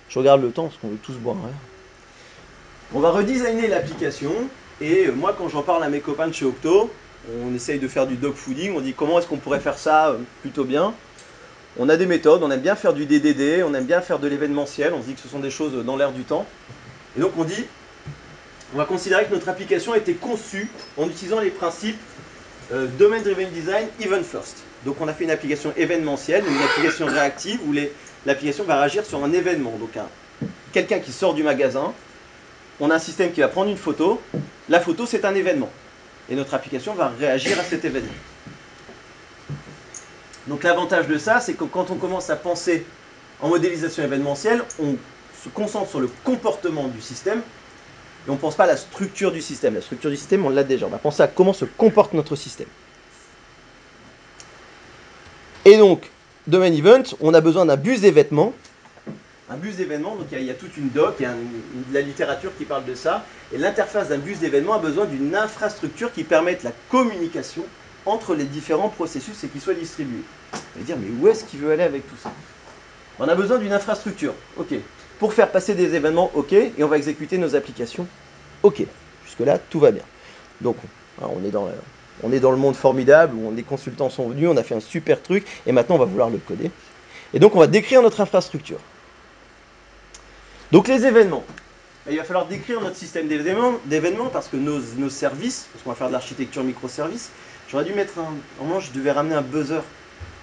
Je regarde le temps parce qu'on veut tous boire. Hein. On va redesigner l'application, et moi, quand j'en parle à mes copains de chez Octo, on essaye de faire du dogfooding, on dit comment est-ce qu'on pourrait faire ça plutôt bien. On a des méthodes, on aime bien faire du DDD, on aime bien faire de l'événementiel, on se dit que ce sont des choses dans l'air du temps. Et donc on dit, on va considérer que notre application a été conçue en utilisant les principes Domain Driven Design, Event First. Donc on a fait une application événementielle, une application réactive où l'application va réagir sur un événement. Donc quelqu'un qui sort du magasin, on a un système qui va prendre une photo, la photo c'est un événement. Et notre application va réagir à cet événement. Donc l'avantage de ça, c'est que quand on commence à penser en modélisation événementielle, on se concentre sur le comportement du système et on ne pense pas à la structure du système. La structure du système, on l'a déjà. On va penser à comment se comporte notre système. Et donc, Domain Event, on a besoin d'un bus d'événements. Un bus d'événements, donc il y a toute une doc, il y a de la littérature qui parle de ça. Et l'interface d'un bus d'événements a besoin d'une infrastructure qui permette la communication entre les différents processus et qui soit distribué. Vous allez dire, mais où est-ce qu'il veut aller avec tout ça? On a besoin d'une infrastructure, ok. Pour faire passer des événements, ok, et on va exécuter nos applications, ok. Jusque-là, tout va bien. Donc, on est dans le monde formidable où les consultants sont venus, on a fait un super truc, et maintenant on va vouloir le coder. Et donc, on va décrire notre infrastructure. Donc, les événements. Il va falloir décrire notre système d'événements parce que nos services, parce qu'on va faire de l'architecture microservices, j'aurais dû mettre normalement, je devais ramener un buzzer.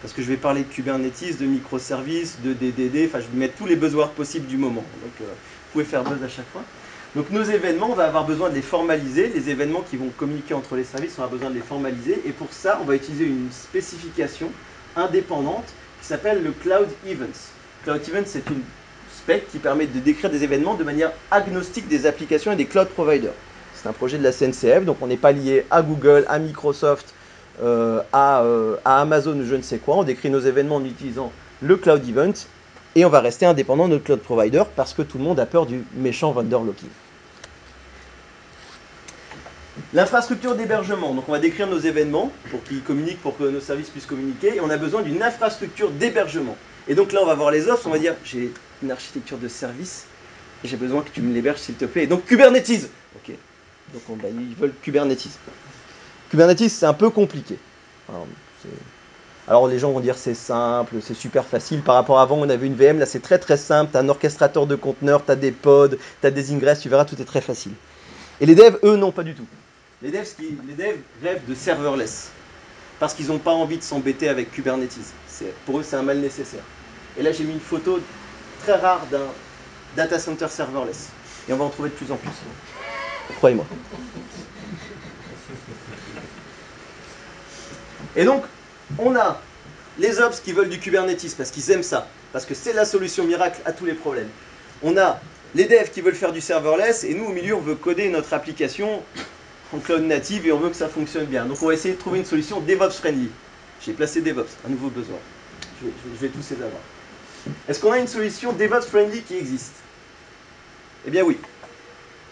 Parce que je vais parler de Kubernetes, de microservices, de DDD, enfin je vais mettre tous les buzzwords possibles du moment. Donc vous pouvez faire buzz à chaque fois. Donc nos événements, on va avoir besoin de les formaliser. Les événements qui vont communiquer entre les services, on va besoin de les formaliser. Et pour ça, on va utiliser une spécification indépendante qui s'appelle le Cloud Events. Cloud Events, c'est une spec qui permet de décrire des événements de manière agnostique des applications et des cloud providers. C'est un projet de la CNCF, donc on n'est pas lié à Google, à Microsoft, à Amazon ou je ne sais quoi. On décrit nos événements en utilisant le Cloud Event et on va rester indépendant de notre cloud provider parce que tout le monde a peur du méchant vendor locking. L'infrastructure d'hébergement. Donc on va décrire nos événements pour qu'ils communiquent, pour que nos services puissent communiquer, et on a besoin d'une infrastructure d'hébergement. Et donc là on va voir les offres, on va dire j'ai une architecture de service et j'ai besoin que tu me l'héberges s'il te plaît. Et donc Kubernetes. Ok. Donc ils veulent Kubernetes. Kubernetes, c'est un peu compliqué. Alors les gens vont dire c'est simple, c'est super facile. Par rapport à avant, on avait une VM, là c'est très très simple. Tu as un orchestrateur de conteneurs, tu as des pods, tu as des ingress, tu verras, tout est très facile. Et les devs, eux, non, pas du tout. Les devs rêvent de serverless. Parce qu'ils n'ont pas envie de s'embêter avec Kubernetes. Pour eux, c'est un mal nécessaire. Et là, j'ai mis une photo très rare d'un data center serverless. Et on va en trouver de plus en plus. Croyez-moi. Et donc, on a les ops qui veulent du Kubernetes parce qu'ils aiment ça, parce que c'est la solution miracle à tous les problèmes. On a les devs qui veulent faire du serverless, et nous, au milieu, on veut coder notre application en cloud native et on veut que ça fonctionne bien. Donc, on va essayer de trouver une solution DevOps friendly. J'ai placé DevOps, un nouveau besoin. Je vais tous les avoir. Est-ce qu'on a une solution DevOps friendly qui existe? Eh bien oui.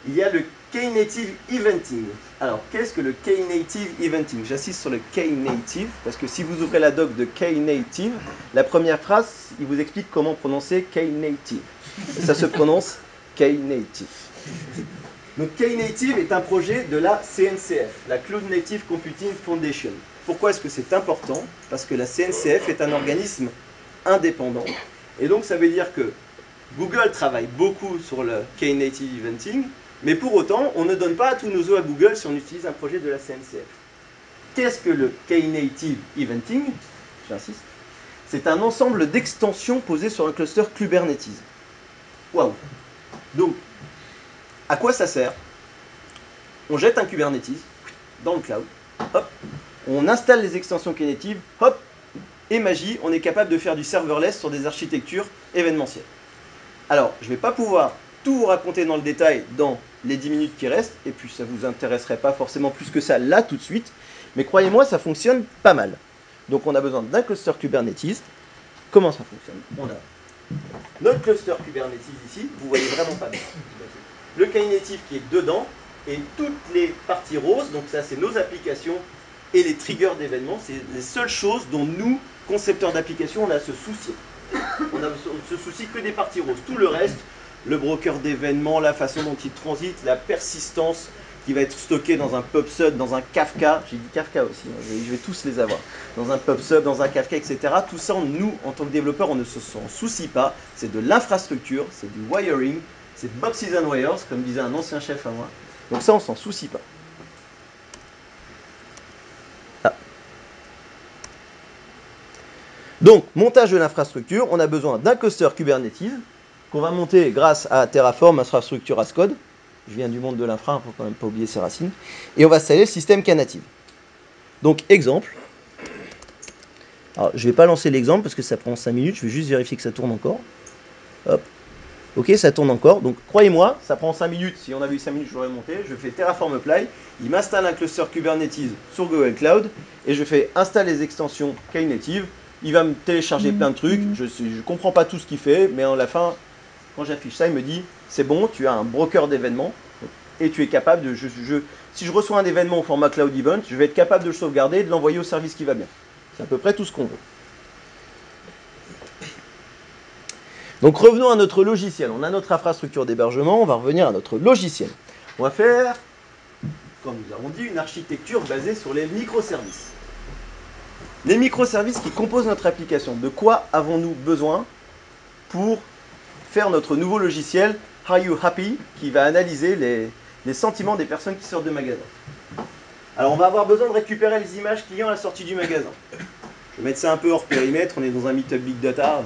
Il y a le Knative Eventing. Alors, qu'est-ce que le Knative Eventing? J'insiste sur le Knative, parce que si vous ouvrez la doc de Knative, la première phrase, il vous explique comment prononcer Knative. Et ça se prononce Knative. Donc Knative est un projet de la CNCF, la Cloud Native Computing Foundation. Pourquoi est-ce que c'est important? Parce que la CNCF est un organisme indépendant. Et donc ça veut dire que Google travaille beaucoup sur le Knative Eventing, mais pour autant, on ne donne pas tous nos œufs à Google si on utilise un projet de la CNCF. Qu'est-ce que le Knative Eventing? J'insiste. C'est un ensemble d'extensions posées sur un cluster Kubernetes. Waouh! Donc, à quoi ça sert? On jette un Kubernetes dans le cloud, hop, on installe les extensions Knative, hop, et magie, on est capable de faire du serverless sur des architectures événementielles. Alors, je ne vais pas pouvoir tout vous raconter dans le détail dans les 10 minutes qui restent, et puis ça ne vous intéresserait pas forcément plus que ça là tout de suite, mais croyez-moi, ça fonctionne pas mal. Donc on a besoin d'un cluster Kubernetes. Comment ça fonctionne? On a notre cluster Kubernetes ici, vous voyez vraiment pas bien. Le Knative qui est dedans, et toutes les parties roses, donc ça c'est nos applications, et les triggers d'événements, c'est les seules choses dont nous, concepteurs d'applications, on a à se soucier. On ne se soucie que des parties roses. Tout le reste, le broker d'événements, la façon dont il transite, la persistance qui va être stockée dans un PubSub, dans un Kafka, j'ai dit Kafka aussi, hein, je vais tous les avoir, dans un PubSub, dans un Kafka, etc. Tout ça, nous, en tant que développeurs, on ne s'en soucie pas. C'est de l'infrastructure, c'est du wiring, c'est boxes and wires, comme disait un ancien chef à moi. Donc ça, on s'en soucie pas. Ah. Donc, montage de l'infrastructure, on a besoin d'un cluster Kubernetes qu'on va monter grâce à Terraform, infrastructure as code. Je viens du monde de l'infra, il ne faut quand même pas oublier ses racines. Et on va installer le système Knative. Donc, exemple. Alors, je ne vais pas lancer l'exemple parce que ça prend 5 minutes. Je vais juste vérifier que ça tourne encore. Hop. Ok, ça tourne encore. Donc, croyez-moi, ça prend 5 minutes. Si on avait eu 5 minutes, je l'aurais monté. Je fais Terraform Apply. Il m'installe un cluster Kubernetes sur Google Cloud. Et je fais installer les extensions Knative. Il va me télécharger plein de trucs. Je ne comprends pas tout ce qu'il fait. Mais à la fin, quand j'affiche ça, il me dit c'est bon, tu as un broker d'événements. Et tu es capable de... si je reçois un événement au format Cloud Event, je vais être capable de le sauvegarder et de l'envoyer au service qui va bien. C'est à peu près tout ce qu'on veut. Donc revenons à notre logiciel. On a notre infrastructure d'hébergement, on va revenir à notre logiciel. On va faire, comme nous avons dit, une architecture basée sur les microservices. Les microservices qui composent notre application. De quoi avons-nous besoin pour faire notre nouveau logiciel Are You Happy, qui va analyser les sentiments des personnes qui sortent de magasin. Alors on va avoir besoin de récupérer les images clients à la sortie du magasin. Je vais mettre ça un peu hors périmètre, on est dans un meetup big data.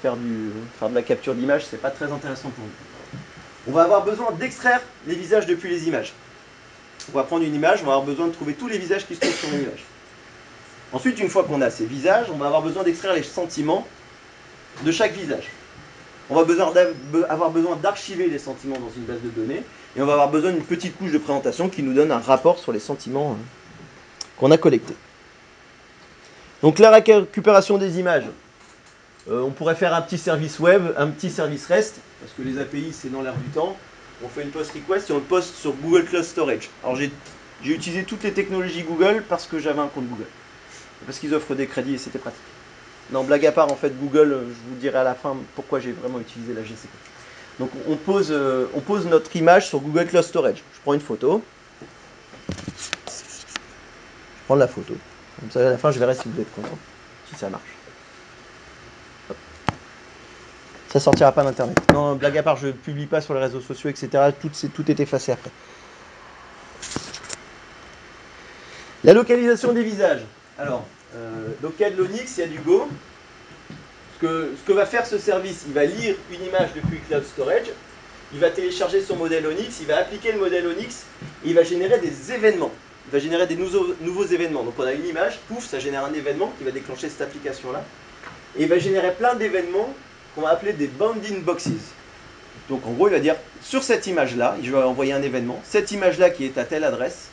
Faire de la capture d'image, c'est pas très intéressant pour nous. On va avoir besoin d'extraire les visages depuis les images. On va prendre une image, on va avoir besoin de trouver tous les visages qui se trouvent sur l'image. Ensuite, une fois qu'on a ces visages, on va avoir besoin d'extraire les sentiments de chaque visage. On va avoir besoin d'archiver les sentiments dans une base de données, et on va avoir besoin d'une petite couche de présentation qui nous donne un rapport sur les sentiments qu'on a collectés. Donc la récupération des images. On pourrait faire un petit service web, un petit service REST, parce que les API c'est dans l'air du temps. On fait une post request et on le poste sur Google Cloud Storage. Alors j'ai utilisé toutes les technologies Google parce que j'avais un compte Google. Parce qu'ils offrent des crédits et c'était pratique. Non, blague à part, en fait, Google, je vous dirai à la fin pourquoi j'ai vraiment utilisé la GCP. Donc on pose notre image sur Google Cloud Storage. Je prends une photo. Je prends la photo. Comme ça, à la fin, je verrai si vous êtes content, si ça marche. Ça sortira pas d'internet. Non, blague à part, je ne publie pas sur les réseaux sociaux, etc. Tout est effacé après. La localisation des visages. Alors, donc il y a de l'Onyx, il y a du Go. Ce que va faire ce service, il va lire une image depuis Cloud Storage, il va télécharger son modèle Onyx, il va appliquer le modèle Onyx, et il va générer des événements. Il va générer des nouveaux événements. Donc on a une image, pouf, ça génère un événement qui va déclencher cette application-là. Et il va générer plein d'événements qu'on va appeler des bounding boxes. Donc en gros, il va dire, sur cette image-là, je vais envoyer un événement, cette image-là qui est à telle adresse,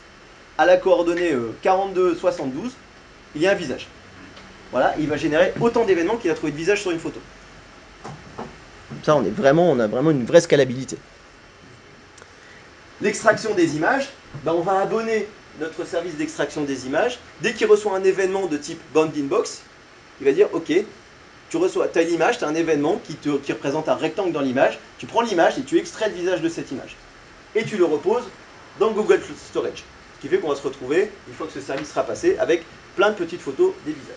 à la coordonnée 4272, il y a un visage. Voilà, il va générer autant d'événements qu'il a trouvé de visage sur une photo. ça, on a vraiment une vraie scalabilité. L'extraction des images, ben, on va abonner notre service d'extraction des images. Dès qu'il reçoit un événement de type bound inbox, il va dire ok, tu as l'image, tu as un événement qui représente un rectangle dans l'image, tu prends l'image et tu extrais le visage de cette image. Et tu le reposes dans Google Storage. Ce qui fait qu'on va se retrouver, une fois que ce service sera passé, avec plein de petites photos des visages.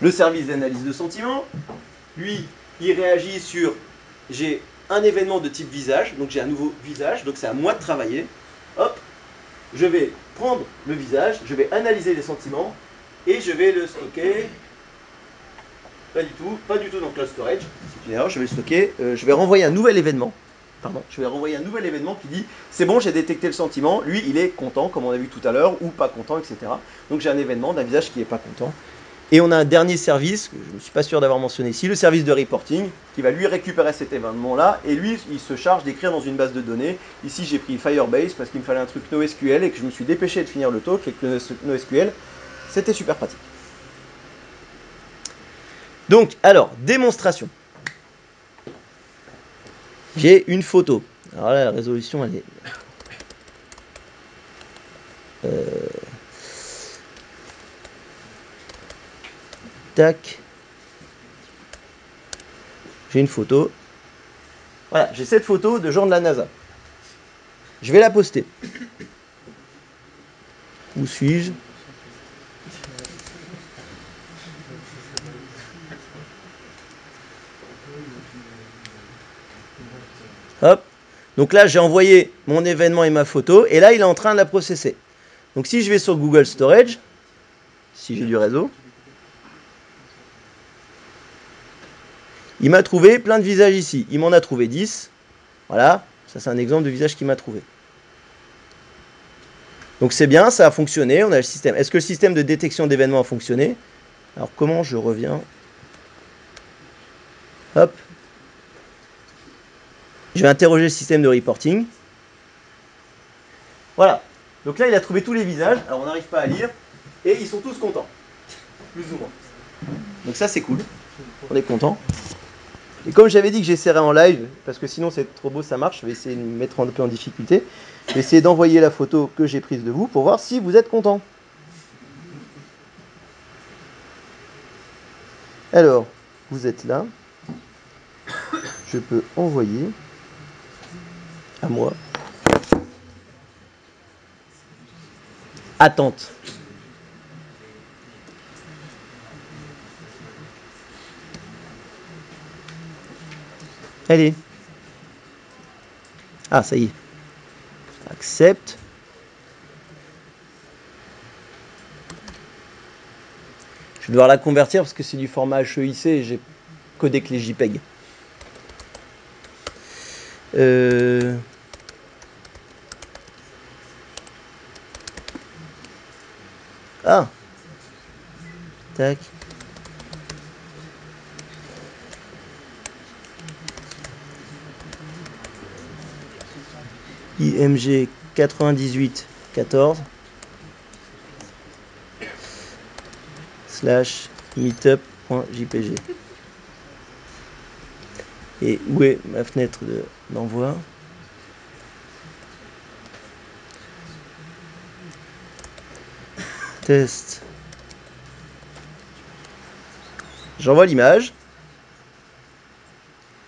Le service d'analyse de sentiments, lui, il réagit sur j'ai un événement de type visage, donc j'ai un nouveau visage, donc c'est à moi de travailler. Hop, je vais prendre le visage, je vais analyser les sentiments et je vais le stocker. Pas du tout dans Cloud Storage. C'est une erreur, je vais le stocker. Je vais renvoyer un nouvel événement. Je vais renvoyer un nouvel événement qui dit c'est bon, j'ai détecté le sentiment, lui il est content, comme on a vu tout à l'heure, ou pas content, etc. Donc j'ai un événement d'un visage qui n'est pas content. Et on a un dernier service, que je ne suis pas sûr d'avoir mentionné ici, le service de reporting, qui va lui récupérer cet événement-là, et lui, il se charge d'écrire dans une base de données. Ici, j'ai pris Firebase, parce qu'il me fallait un truc NoSQL, et que je me suis dépêché de finir le talk, et que le NoSQL, c'était super pratique. Donc, alors, démonstration. J'ai une photo. Alors là, la résolution, elle est... Tac. J'ai une photo. Voilà, j'ai cette photo de gens de la NASA. Je vais la poster. Où suis-je ? Hop. Donc là, j'ai envoyé mon événement et ma photo, et là, il est en train de la processer. Donc si je vais sur Google Storage, si j'ai du réseau, il m'a trouvé plein de visages ici. Il m'en a trouvé 10. Voilà, ça c'est un exemple de visage qu'il m'a trouvé. Donc c'est bien, ça a fonctionné, on a le système. Est-ce que le système de détection d'événements a fonctionné ? Alors comment je reviens ? Hop. Je vais interroger le système de reporting. Voilà. Donc là, il a trouvé tous les visages. Alors on n'arrive pas à lire. Et ils sont tous contents. Plus ou moins. Donc ça, c'est cool. On est content. Et comme j'avais dit que j'essaierais en live, parce que sinon c'est trop beau, ça marche, je vais essayer de me mettre un peu en difficulté. Je vais essayer d'envoyer la photo que j'ai prise de vous pour voir si vous êtes content. Alors, vous êtes là. Je peux envoyer à moi. Attente. Allez. Ah, ça y est. Accepte. Je vais devoir la convertir parce que c'est du format HEIC et j'ai codé que les JPEG. Ah. Tac. IMG 9814 / meetup.jpg. Et où est ma fenêtre d'envoi ? Test. J'envoie l'image.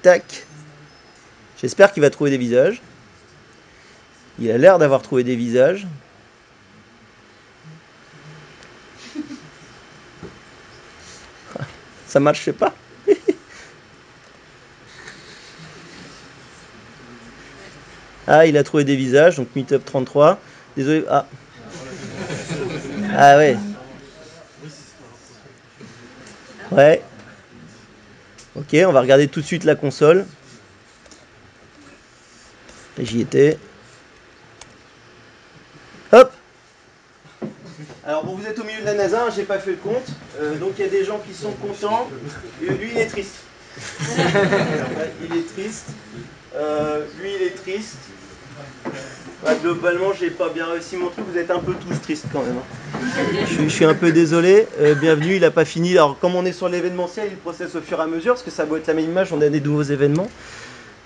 Tac. J'espère qu'il va trouver des visages. Il a l'air d'avoir trouvé des visages. Ça marche pas. Ah, il a trouvé des visages, donc Meetup 33. Désolé. Ah. Ah ouais. Ouais. Ok, on va regarder tout de suite la console. J'y étais. Hop. Alors bon, vous êtes au milieu de la NASA, hein, j'ai pas fait le compte. Donc il y a des gens qui sont contents. Et lui, il est triste. Il est triste. Lui, il est triste. Ouais, globalement, j'ai pas bien réussi mon truc. Vous êtes un peu tous tristes quand même. Hein. Je suis un peu désolé. Bienvenue, il n'a pas fini. Alors, comme on est sur l'événementiel, il processe au fur et à mesure, parce que ça doit être la même image, on a des nouveaux événements.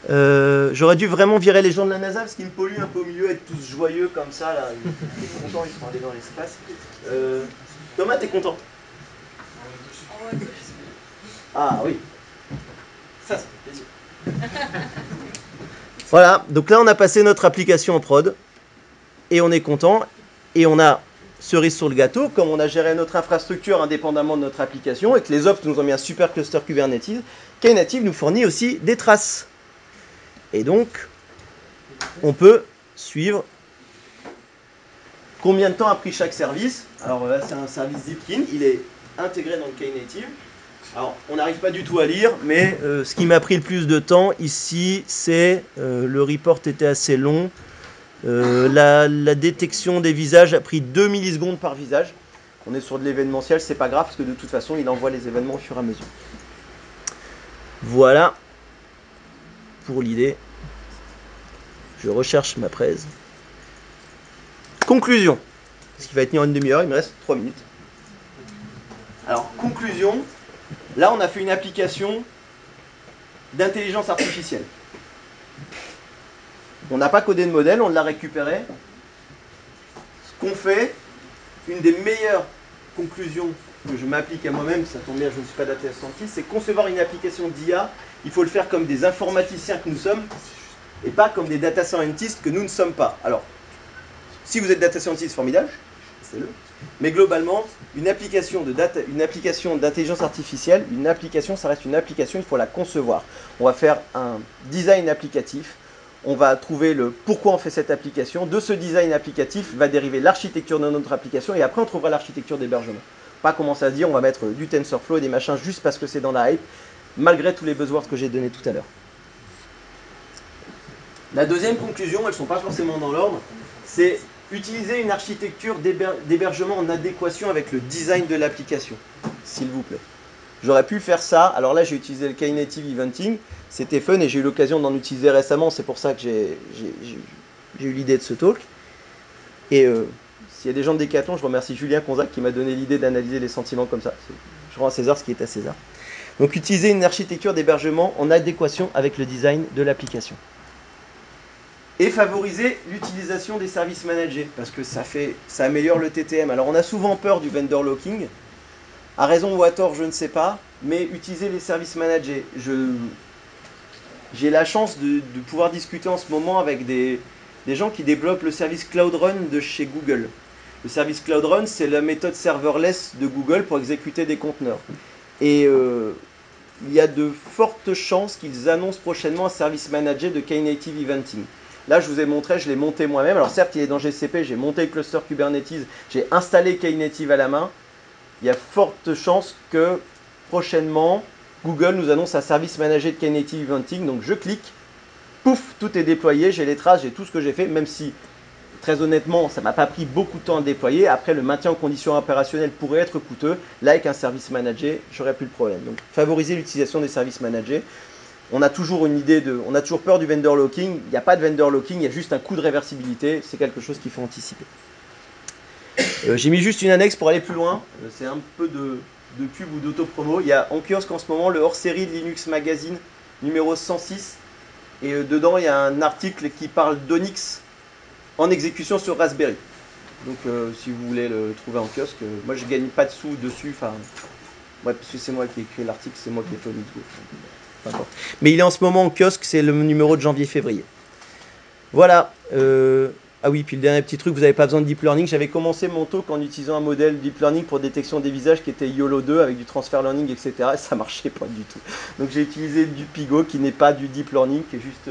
J'aurais dû vraiment virer les gens de la NASA, parce qu'ils me polluent un peu au milieu, être tous joyeux comme ça. Là. Ils sont contents, ils sont allés dans l'espace. Thomas, t'es content? Ah oui. Ça fait plaisir. Voilà, donc là on a passé notre application en prod et on est content et on a cerise sur le gâteau, comme on a géré notre infrastructure indépendamment de notre application et que les Ops nous ont mis un super cluster Kubernetes, Knative nous fournit aussi des traces. Et donc on peut suivre combien de temps a pris chaque service. Alors là c'est un service Zipkin, il est intégré dans le Knative. Alors, on n'arrive pas du tout à lire, mais ce qui m'a pris le plus de temps ici, c'est le report était assez long. La détection des visages a pris 2 millisecondes par visage. On est sur de l'événementiel, c'est pas grave, parce que de toute façon, il envoie les événements au fur et à mesure. Voilà pour l'idée. Je recherche ma presse. Conclusion. Ce qui va tenir une demi-heure, il me reste 3 minutes. Alors, conclusion. Là, on a fait une application d'intelligence artificielle. On n'a pas codé de modèle, on l'a récupéré. Ce qu'on fait, une des meilleures conclusions que je m'applique à moi-même, ça tombe bien, je ne suis pas data scientist, c'est concevoir une application d'IA, il faut le faire comme des informaticiens que nous sommes, et pas comme des data scientists que nous ne sommes pas. Alors, si vous êtes data scientist, formidable, c'est-le. Mais globalement, une application d'intelligence artificielle, une application, ça reste une application, il faut la concevoir. On va faire un design applicatif, on va trouver le pourquoi on fait cette application. De ce design applicatif va dériver l'architecture de notre application et après on trouvera l'architecture d'hébergement. Pas commencer à se dire on va mettre du TensorFlow et des machins juste parce que c'est dans la hype, malgré tous les buzzwords que j'ai donnés tout à l'heure. La deuxième conclusion, elles ne sont pas forcément dans l'ordre, c'est utiliser une architecture d'hébergement en adéquation avec le design de l'application, s'il vous plaît. J'aurais pu faire ça, alors là j'ai utilisé le Knative Eventing, c'était fun et j'ai eu l'occasion d'en utiliser récemment, c'est pour ça que j'ai eu l'idée de ce talk. Et s'il y a des gens de Decathlon, je remercie Julien Conzac qui m'a donné l'idée d'analyser les sentiments comme ça. Je rends à César ce qui est à César. Donc utiliser une architecture d'hébergement en adéquation avec le design de l'application. Et favoriser l'utilisation des services managés, parce que ça améliore le TTM. Alors on a souvent peur du vendor locking, à raison ou à tort, je ne sais pas, mais utiliser les services managés. J'ai la chance de pouvoir discuter en ce moment avec des gens qui développent le service Cloud Run de chez Google. Le service Cloud Run, c'est la méthode serverless de Google pour exécuter des conteneurs. Et il y a de fortes chances qu'ils annoncent prochainement un service managé de Knative Eventing. Là, je vous ai montré, je l'ai monté moi-même. Alors certes, il est dans GCP, j'ai monté le cluster Kubernetes, j'ai installé Knative à la main. Il y a forte chance que prochainement, Google nous annonce un service managé de Knative Eventing. Donc je clique, pouf, tout est déployé, j'ai les traces, j'ai tout ce que j'ai fait, même si, très honnêtement, ça ne m'a pas pris beaucoup de temps à déployer. Après, le maintien en conditions opérationnelles pourrait être coûteux. Là, avec un service managé, j'aurais plus le problème. Donc favoriser l'utilisation des services managés. On a toujours on a toujours peur du vendor locking. Il n'y a pas de vendor locking, il y a juste un coût de réversibilité. C'est quelque chose qu'il faut anticiper. J'ai mis juste une annexe pour aller plus loin. C'est un peu de pub ou d'auto-promo. Il y a en kiosque en ce moment le hors-série de Linux Magazine numéro 106. Et dedans, il y a un article qui parle d'Onyx en exécution sur Raspberry. Donc si vous voulez le trouver en kiosque, moi je ne gagne pas de sous dessus. Enfin, ouais, parce que c'est moi qui ai écrit l'article, c'est moi qui ai fait Onyx Go. Mais il est en ce moment en kiosque, c'est le numéro de janvier-février. Voilà. Ah oui, puis le dernier petit truc, vous n'avez pas besoin de deep learning. J'avais commencé mon talk en utilisant un modèle deep learning pour détection des visages qui était YOLO 2 avec du transfer learning, etc. Et ça marchait pas du tout. Donc j'ai utilisé du Pigo qui n'est pas du deep learning, qui est juste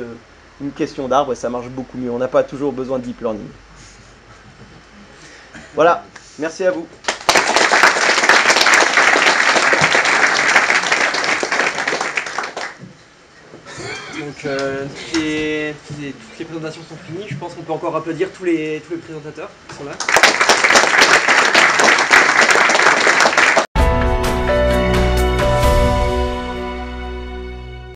une question d'arbre et ça marche beaucoup mieux. On n'a pas toujours besoin de deep learning. Voilà, merci à vous. Donc toutes les présentations sont finies. Je pense qu'on peut encore applaudir tous les présentateurs qui sont là.